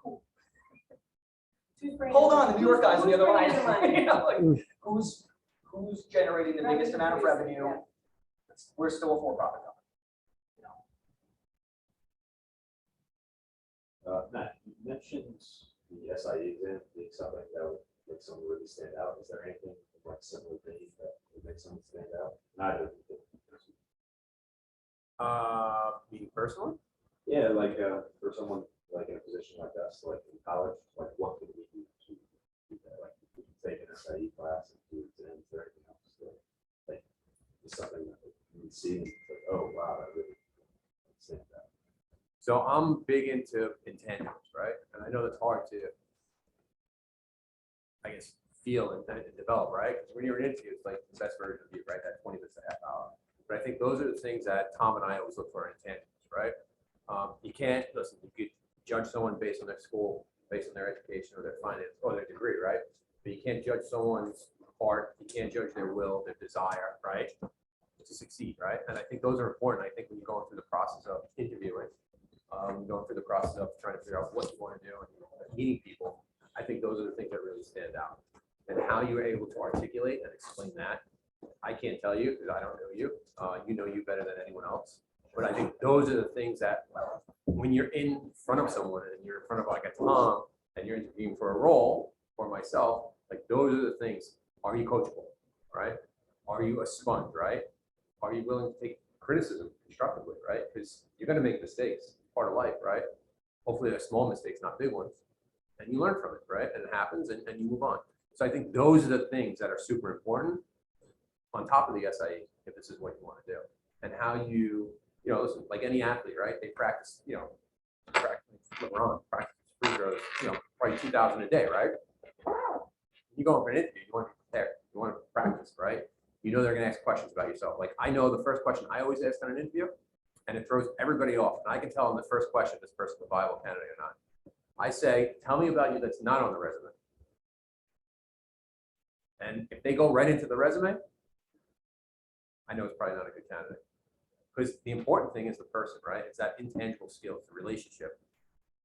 cool. Hold on, the New York guys on the other line. Like, who's generating the biggest amount of revenue? We're still a for-profit company. Matt, you mentioned the SIE exam being something that would make someone really stand out. Is there anything like similar thing that would make someone stand out? Neither. Me personally? Yeah, like for someone like in a position like us, like in college, like what could we do to do that? Like we could take an SIE class and do exams or anything else. So, like it's something that you would see and it's like, oh wow, that really stands out. So I'm big into intangibles, right? And I know that's hard to, I guess, feel and develop, right? Because when you're in an interview, it's like the best version of you, right? That 20 minutes to half hour. But I think those are the things that Tom and I always look for in intangibles, right? You can't, listen, you could judge someone based on their school, based on their education or their finance or their degree, right? But you can't judge someone's heart, you can't judge their will, their desire, right? To succeed, right? And I think those are important. I think when you're going through the process of interviewing, going through the process of trying to figure out what you want to do and meeting people, I think those are the things that really stand out. And how you're able to articulate and explain that, I can't tell you because I don't know you. You know you better than anyone else. But I think those are the things that when you're in front of someone and you're in front of like a Tom and you're interviewing for a role or myself, like those are the things. Are you coachable, right? Are you a sponge, right? Are you willing to take criticism constructively, right? Because you're going to make mistakes, part of life, right? Hopefully they're small mistakes, not big ones. And you learn from it, right? And it happens and you move on. So I think those are the things that are super important on top of the SIE, if this is what you want to do. And how you listen, like any athlete, right? They practice, LeBron practice free throws, probably 2,000 a day, right? You go in for an interview, you want to be prepared. You want to practice, right? You know they're going to ask questions about yourself. Like I know the first question I always ask on an interview, and it throws everybody off. And I can tell in the first question if this person's a viable candidate or not. I say, tell me about you that's not on the resume. And if they go right into the resume, I know it's probably not a good candidate. Because the important thing is the person, right? It's that intangible skill, the relationship.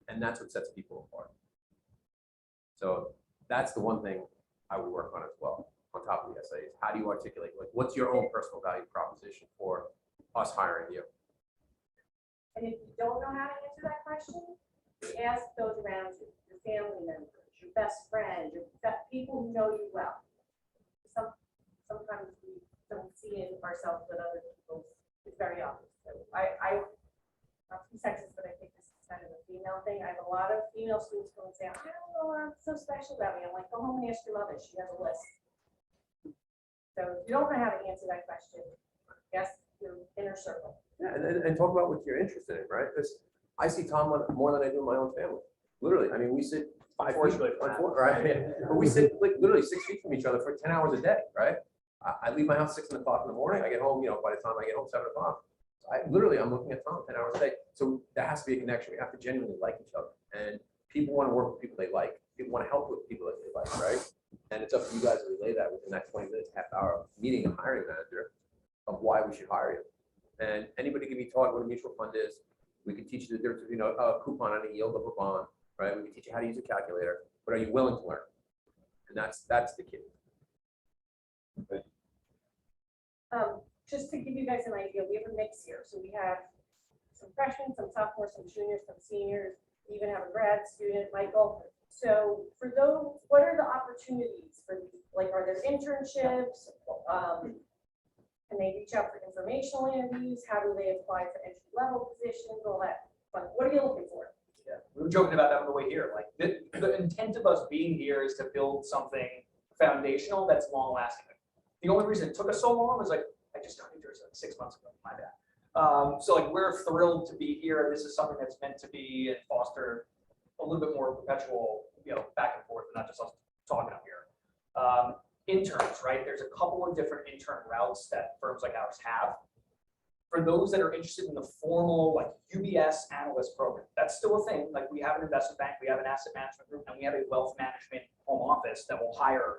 And that's what sets people apart. So that's the one thing I would work on as well, on top of the essays. How do you articulate, like, what's your own personal value proposition for us hiring you? And if you don't know how to answer that question, ask those around you, your family members, your best friend, people who know you well. Sometimes we don't see in ourselves what other people, it's very obvious. So I not to be sexist, but I think this is kind of a female thing. I have a lot of female students come and say, I don't know what's so special about me. I'm like, go home and ask your mother. She has a list. So if you don't know how to answer that question, ask your inner circle. Yeah, and talk about what you're interested in, right? Because I see Tom more than I do my own family. Literally, I mean, we sit 5 feet, right? But we sit like literally 6 feet from each other for 10 hours a day, right? I leave my house 6 o'clock in the morning. I get home, by the time I get home, 7 o'clock. I'm looking at Tom 10 hours a day. So there has to be a connection. We have to genuinely like each other. And people want to work with people they like. People want to help with people that they like, right? And it's up to you guys to relay that within that 20 minutes, half hour meeting a hiring manager of why we should hire you. And anybody can be taught what a mutual fund is. We can teach you the difference between a coupon and a yield of a bond, right? We can teach you how to use a calculator, but are you willing to learn? And that's the key. Just to give you guys an idea, we have a mix here. So we have some freshmen, some sophomores, some juniors, some seniors. We even have a grad student, Michael. So for those, what are the opportunities for these? Like, are there internships? Can they reach out for informational interviews? How do they apply for entry-level positions? All that. But what are you looking for? Yeah, we were joking about that on the way here. Like the intent of us being here is to build something foundational that's long lasting. The only reason it took us so long was like, I just started Jersey like 6 months ago, my bad. So like we're thrilled to be here. This is something that's meant to be and foster a little bit more perpetual, back and forth, and not just us talking up here. Interns, right? There's a couple of different intern routes that firms like ours have. For those that are interested in the formal like UBS analyst program, that's still a thing. Like we have an investment bank, we have an asset management group, and we have a wealth management home office that will hire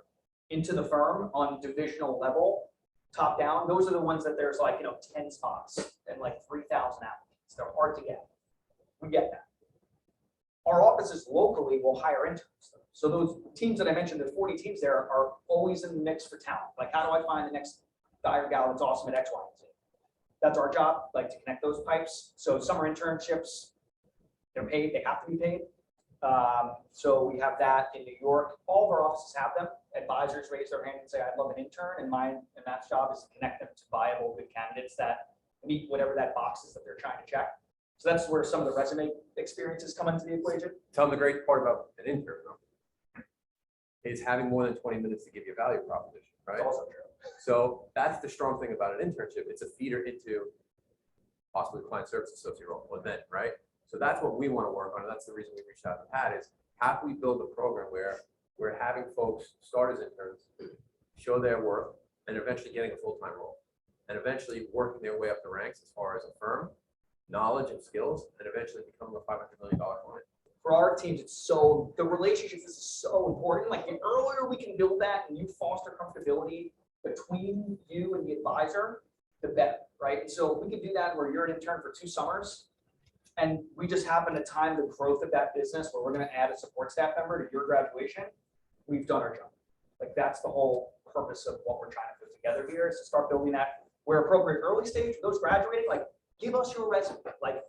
into the firm on divisional level, top down. Those are the ones that there's like, 10 spots and like 3,000 applicants. They're hard to get. We get that. Our offices locally will hire interns. So those teams that I mentioned, the 40 teams there are always in the mix for talent. Like, how do I find the next guy or gal that's awesome at X, Y, and Z? That's our job, like to connect those pipes. So summer internships, they're paid, they have to be paid. So we have that in New York. All of our offices have them. Advisors raise their hand and say, I'd love an intern, and Matt's job is to connect them to viable, good candidates that meet whatever that box is that they're trying to check. So that's where some of the resume experiences come into the equation. Tell them the great part about an intern, though, is having more than 20 minutes to give you a value proposition, right? It's also true. So that's the strong thing about an internship. It's a feeder into possibly client service associate role, or then, right? So that's what we want to work on. And that's the reason we reached out to Pat is how can we build a program where we're having folks start as interns, show their worth, and eventually getting a full-time role, and eventually working their way up the ranks as far as a firm, knowledge and skills, and eventually becoming a $500 million client. For our teams, the relationships is so important. Like the earlier we can build that and you foster comfortability between you and the advisor, the better, right? And so if we can do that where you're an intern for 2 summers and we just happen to time the growth of that business where we're going to add a support staff member to your graduation, we've done our job. Like that's the whole purpose of what we're trying to put together here is to start building that where appropriate early stage, those graduating, like give us your resume. Like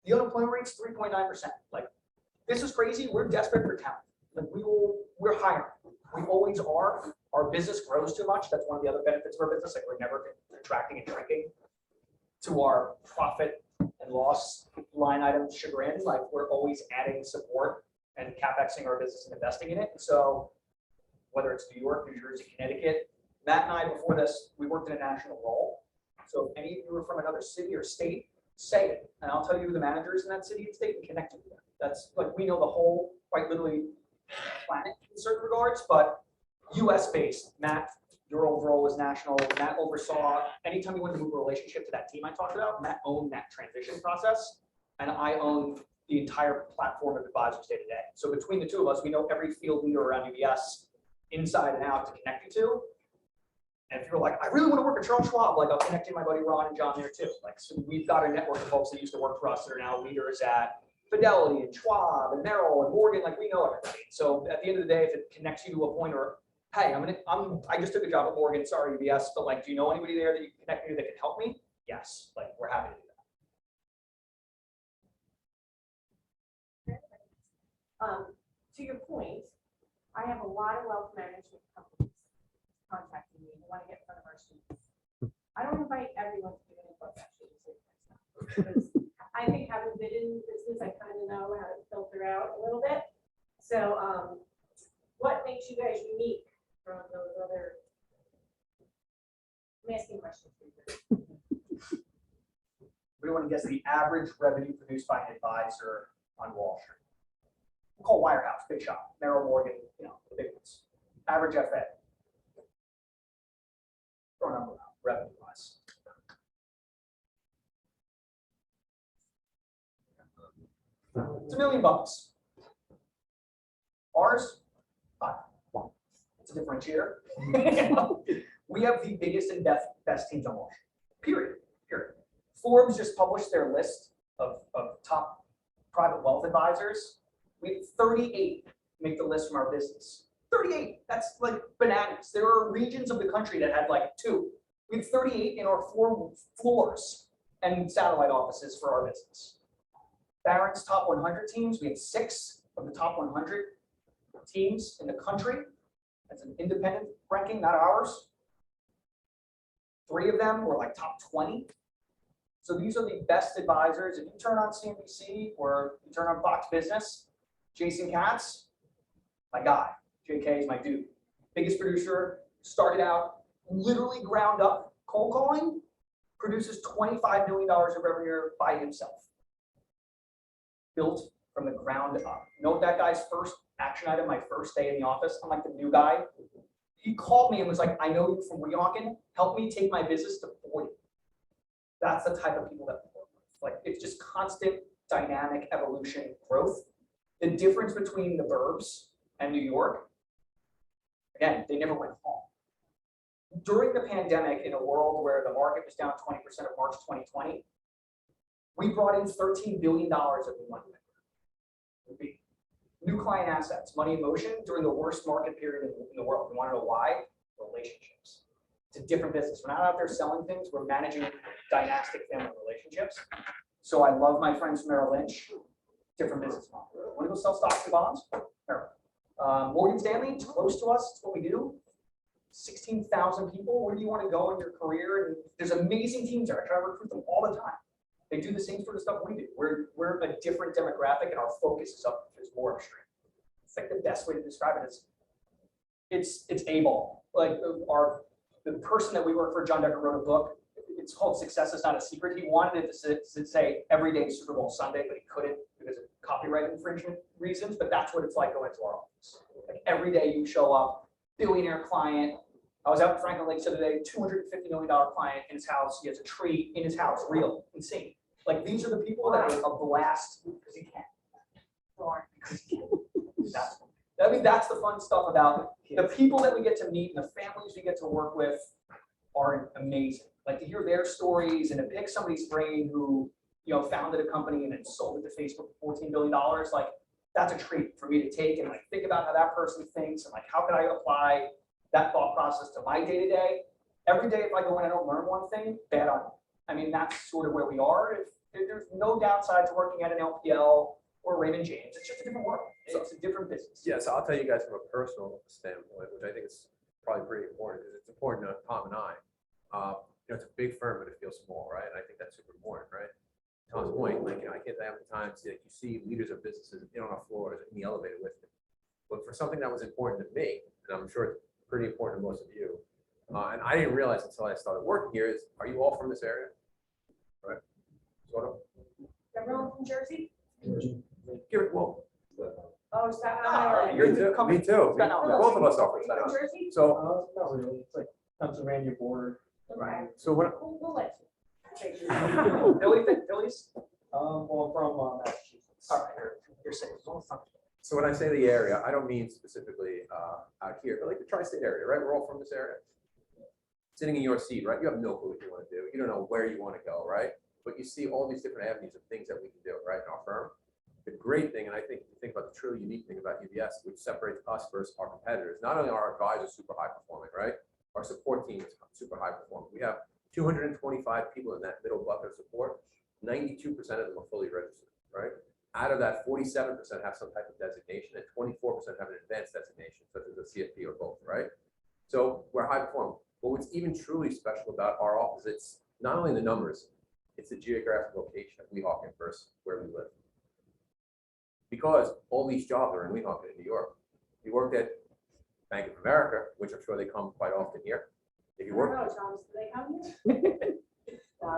the unemployment rate's 3.9%. Like this is crazy. We're desperate for talent. Like we're hiring. We always are. Our business grows too much. That's one of the other benefits of our business. Like we're never contracting and shrinking to our profit and loss line item chagrin. Like we're always adding support and CapExing our business and investing in it. And so whether it's New York, New Jersey, Connecticut, Matt and I, before this, we worked in a national role. So if any of you are from another city or state, say it. And I'll tell you who the managers in that city and state and connect you with them. That's like, we know the whole, quite literally, planet in certain regards, but US based. Matt, your overall was national. Matt oversaw, anytime you wanted to move a relationship to that team I talked about, Matt owned that transition process. And I owned the entire platform of advisors day to day. So between the two of us, we know every field leader around UBS inside and out to connect you to. And if you're like, I really want to work at Charles Schwab, like I'll connect you to my buddy Ron and John there too. Like, so we've got a network of folks that used to work for us that are now leaders at Fidelity and Schwab and Merrill and Morgan. Like, we know everybody. So at the end of the day, if it connects you to a point where, hey, I just took a job at Morgan, sorry UBS, but like, do you know anybody there that you can connect me to that can help me? Yes, like we're happy to do that. To your point, I have a lot of wealth management companies contacting me who want to get in front of our students. I don't invite everyone to get in book actually. Because I think having been in business, I kind of know how to filter out a little bit. So what makes you guys unique from those other? I'm asking questions for you. We want to guess the average revenue produced by an advisor on Wall Street. We'll call Wirehouse, big shop, Merrill Morgan, you know, the big ones. Average FA. Throw a number out, revenue wise. It's $1 million. Ours, 5. It's a differentiator. We have the biggest and best teams on Wall Street. Period. Forbes just published their list of top private wealth advisors. We have 38 make the list from our business. 38. That's like bananas. There are regions of the country that had like 2. We have 38 in our 4 floors and satellite offices for our business. Barron's top 100 teams. We have 6 of the top 100 teams in the country. That's an independent ranking, not ours. 3 of them were like top 20. So these are the best advisors. If you turn on CNBC or you turn on Fox Business, Jason Katz, my guy. JK is my dude. Biggest producer, started out literally ground up cold calling, produces $25 million of revenue by himself. Built from the ground up. You know what that guy's first action item, my first day in the office? I'm like the new guy. He called me and was like, I know you from Weehawken. Help me take my business to 40. That's the type of people that we work with. Like, it's just constant dynamic evolution growth. The difference between the burbs and New York, again, they never went home. During the pandemic, in a world where the market was down 20% of March 2020, we brought in $13 billion of new money. New client assets, money in motion during the worst market period in the world. You want to know why? Relationships. It's a different business. We're not out there selling things. We're managing dynastic family relationships. So I love my friends from Merrill Lynch. Different business model. Want to go sell stocks and bonds? Merrill. Morgan Stanley, it's close to us. It's what we do. 16,000 people. Where do you want to go in your career? And there's amazing teams there. I try to recruit them all the time. They do the same sort of stuff we do. We're a different demographic, and our focus is more upstream. It's like the best way to describe it is it's A-ball. Like the person that we work for, John Decker, wrote a book. It's called Success Is Not a Secret. He wanted it to say every day Super Bowl Sunday, but he couldn't because of copyright infringement reasons. But that's what it's like going to our office. Like every day you show up, billionaire client. I was out in Franklin Lakes the other day, $250 million client in his house. He has a tree in his house, real, insane. Like these are the people that are a blast because he can. That's the fun stuff about the people that we get to meet and the families we get to work with are amazing. Like to hear their stories and to pick somebody's brain who, you know, founded a company and then sold it to Facebook for $14 billion. Like that's a treat for me to take and like think about how that person thinks and like how can I apply that thought process to my day to day. Every day, if I go in and I don't learn one thing, bad on me. I mean, that's sort of where we are. If there's no downside to working at an LPL or Raymond James. It's just a different world. It's a different business. Yeah, so I'll tell you guys from a personal standpoint, which I think is probably pretty important, because it's important to Tom and I. You know, it's a big firm, but it feels small, right? And I think that's super important, right? Tom's point, like, you know, I can't say how many times like, you see leaders of businesses on our floors in the elevator with them. But for something that was important to me, and I'm sure it's pretty important to most of you, and I didn't realize until I started working here, is are you all from this area? Right? Sort of? Everyone from Jersey? Give it, well, Oh, Staten Ah, Island. you're me too. coming- Me too. Staten Island. Both of us are from From Staten Island. Jersey? So, Not really, it's like Pennsylvania border. Okay. so what? We'll let you. Phillies? Well, from Massachusetts. All right, you're safe. So when I say the area, I don't mean specifically out here, but like the tri-state area, right? We're all from this area. sitting in your seat, right? You have no clue what you want to do. You don't know where you want to go, right? But you see all these different avenues of things that we can do, right, in our firm. The great thing, and I think you think about the truly unique thing about UBS, which separates us versus our competitors, not only are our advisors super high performing, right? Our support team is super high performing. We have 225 people in that middle bucket of support. 92% of them are fully registered, right? Out of that, 47% have some type of designation and 24% have an advanced designation, such as a CFP or both, right? So we're high performing. But what's even truly special about our office, it's not only the numbers, it's the geographic location of Weehawken versus where we live. Because all these jobs are in Weehawken in New York. You worked at Bank of America, which I'm sure they come quite often here. If you I work, don't know, Thomas, do they come here?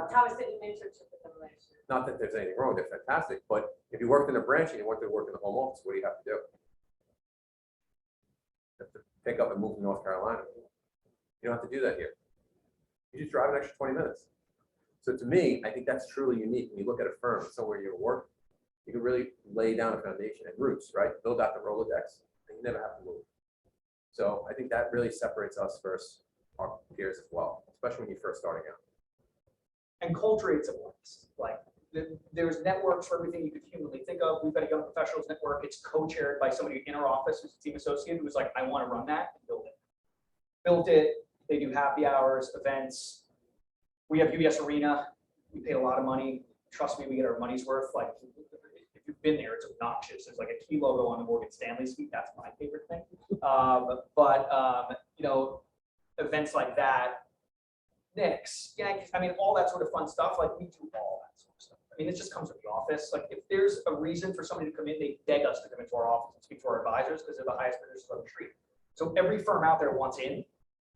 Thomas did an internship with them last year. not that there's anything wrong, they're fantastic, but if you worked in a branch and you wanted to work in the home office, what do you have to do? You have to pick up and move to North Carolina. You don't have to do that here. You just drive an extra 20 minutes. So to me, I think that's truly unique. When you look at a firm, somewhere you're going to work, you can really lay down a foundation and roots, right? Build out the Rolodex, and you never have to move. So I think that really separates us versus our peers as well, especially when you're first starting out. And culture, it's a blast. Like there's networks for everything you could humanly think of. We've got a young professionals network. It's co-chaired by somebody in our office who's a team associate who's like, I want to run that and build it. Built it. They do happy hours, events. We have UBS Arena. We paid a lot of money. Trust me, we get our money's worth. Like if you've been there, it's obnoxious. There's like a key logo on the Morgan Stanley suite. That's my favorite thing. You know, events like that. Knicks, Yankees, I mean, all that sort of fun stuff. Like we do all that sort of stuff. I mean, it just comes with the office. Like if there's a reason for somebody to come in, they beg us to come into our office and speak to our advisors because they're the highest producers on the street. So every firm out there wants in.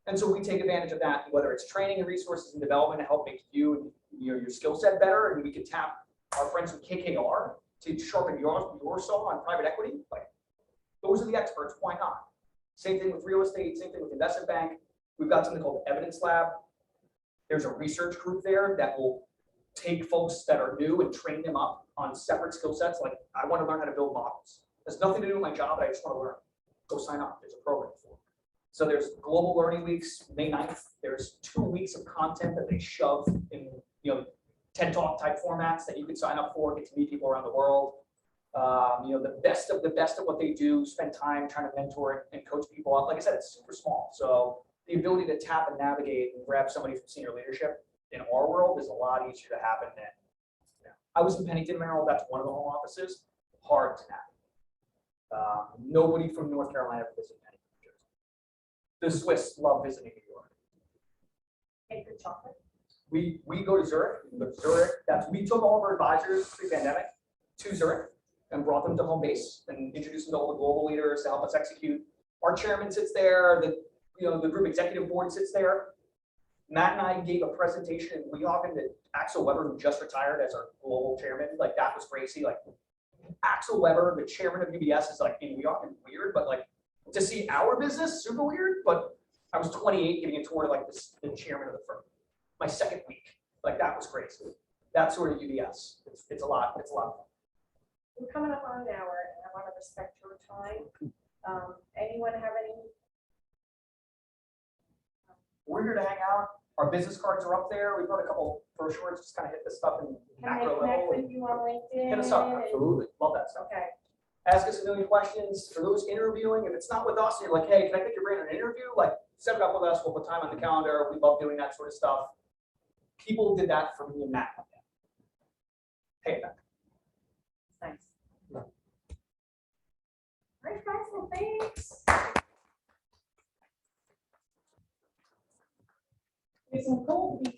And so we take advantage of that, whether it's training and resources and development to help make you and your skill set better. And we can tap our friends from KKR to sharpen your saw on private equity. Like those are the experts. Why not? Same thing with real estate, same thing with investment bank. We've got something called the Evidence Lab. There's a research group there that will take folks that are new and train them up on separate skill sets. Like I want to learn how to build models. There's nothing to do with my job, but I just want to learn. Go sign up. There's a program for it. So there's global learning weeks, May 9th. There's 2 weeks of content that they shove in, TED Talk type formats that you can sign up for, get to meet people around the world. The best of what they do, spend time trying to mentor and coach people up. Like I said, it's super small. So the ability to tap and navigate and grab somebody from senior leadership in our world is a lot easier to happen than, I was in Pennington, Maryland. That's one of the home offices. Hard to navigate. Nobody from North Carolina visited Pennington, New Jersey. The Swiss love visiting New York. Hey, good chocolate. We go to Zurich. We took all of our advisors pre-pandemic to Zurich and brought them to home base and introduced them to all the global leaders to help us execute. Our chairman sits there. The group executive board sits there. Matt and I gave a presentation in Weehawken that Axel Weber, who just retired as our global chairman, like that was crazy. Like Axel Weber, the chairman of UBS, is like in Weehawken, weird, but like to see our business, super weird. But I was 28 giving a tour to like the chairman of the firm. My second week, like that was crazy. That's sort of UBS. It's a lot. It's a lot of fun. We're coming up on an hour, and I want to respect your time. Anyone have any? We're here to hang out. Our business cards are up there. We've got a couple brochures, just kind of hit this stuff in Can they macro connect level. with you on LinkedIn? Hit us up. and- Absolutely. Love that stuff. Okay. Ask us a million questions. For those interviewing, if it's not with us, you're like, hey, can I pick your brain on an interview? Like, set it up with us. We'll put time on the calendar. We love doing that sort of stuff. People did that for me and Matt. Pay it back. Thanks. All right, guys, well, thanks. There's some cold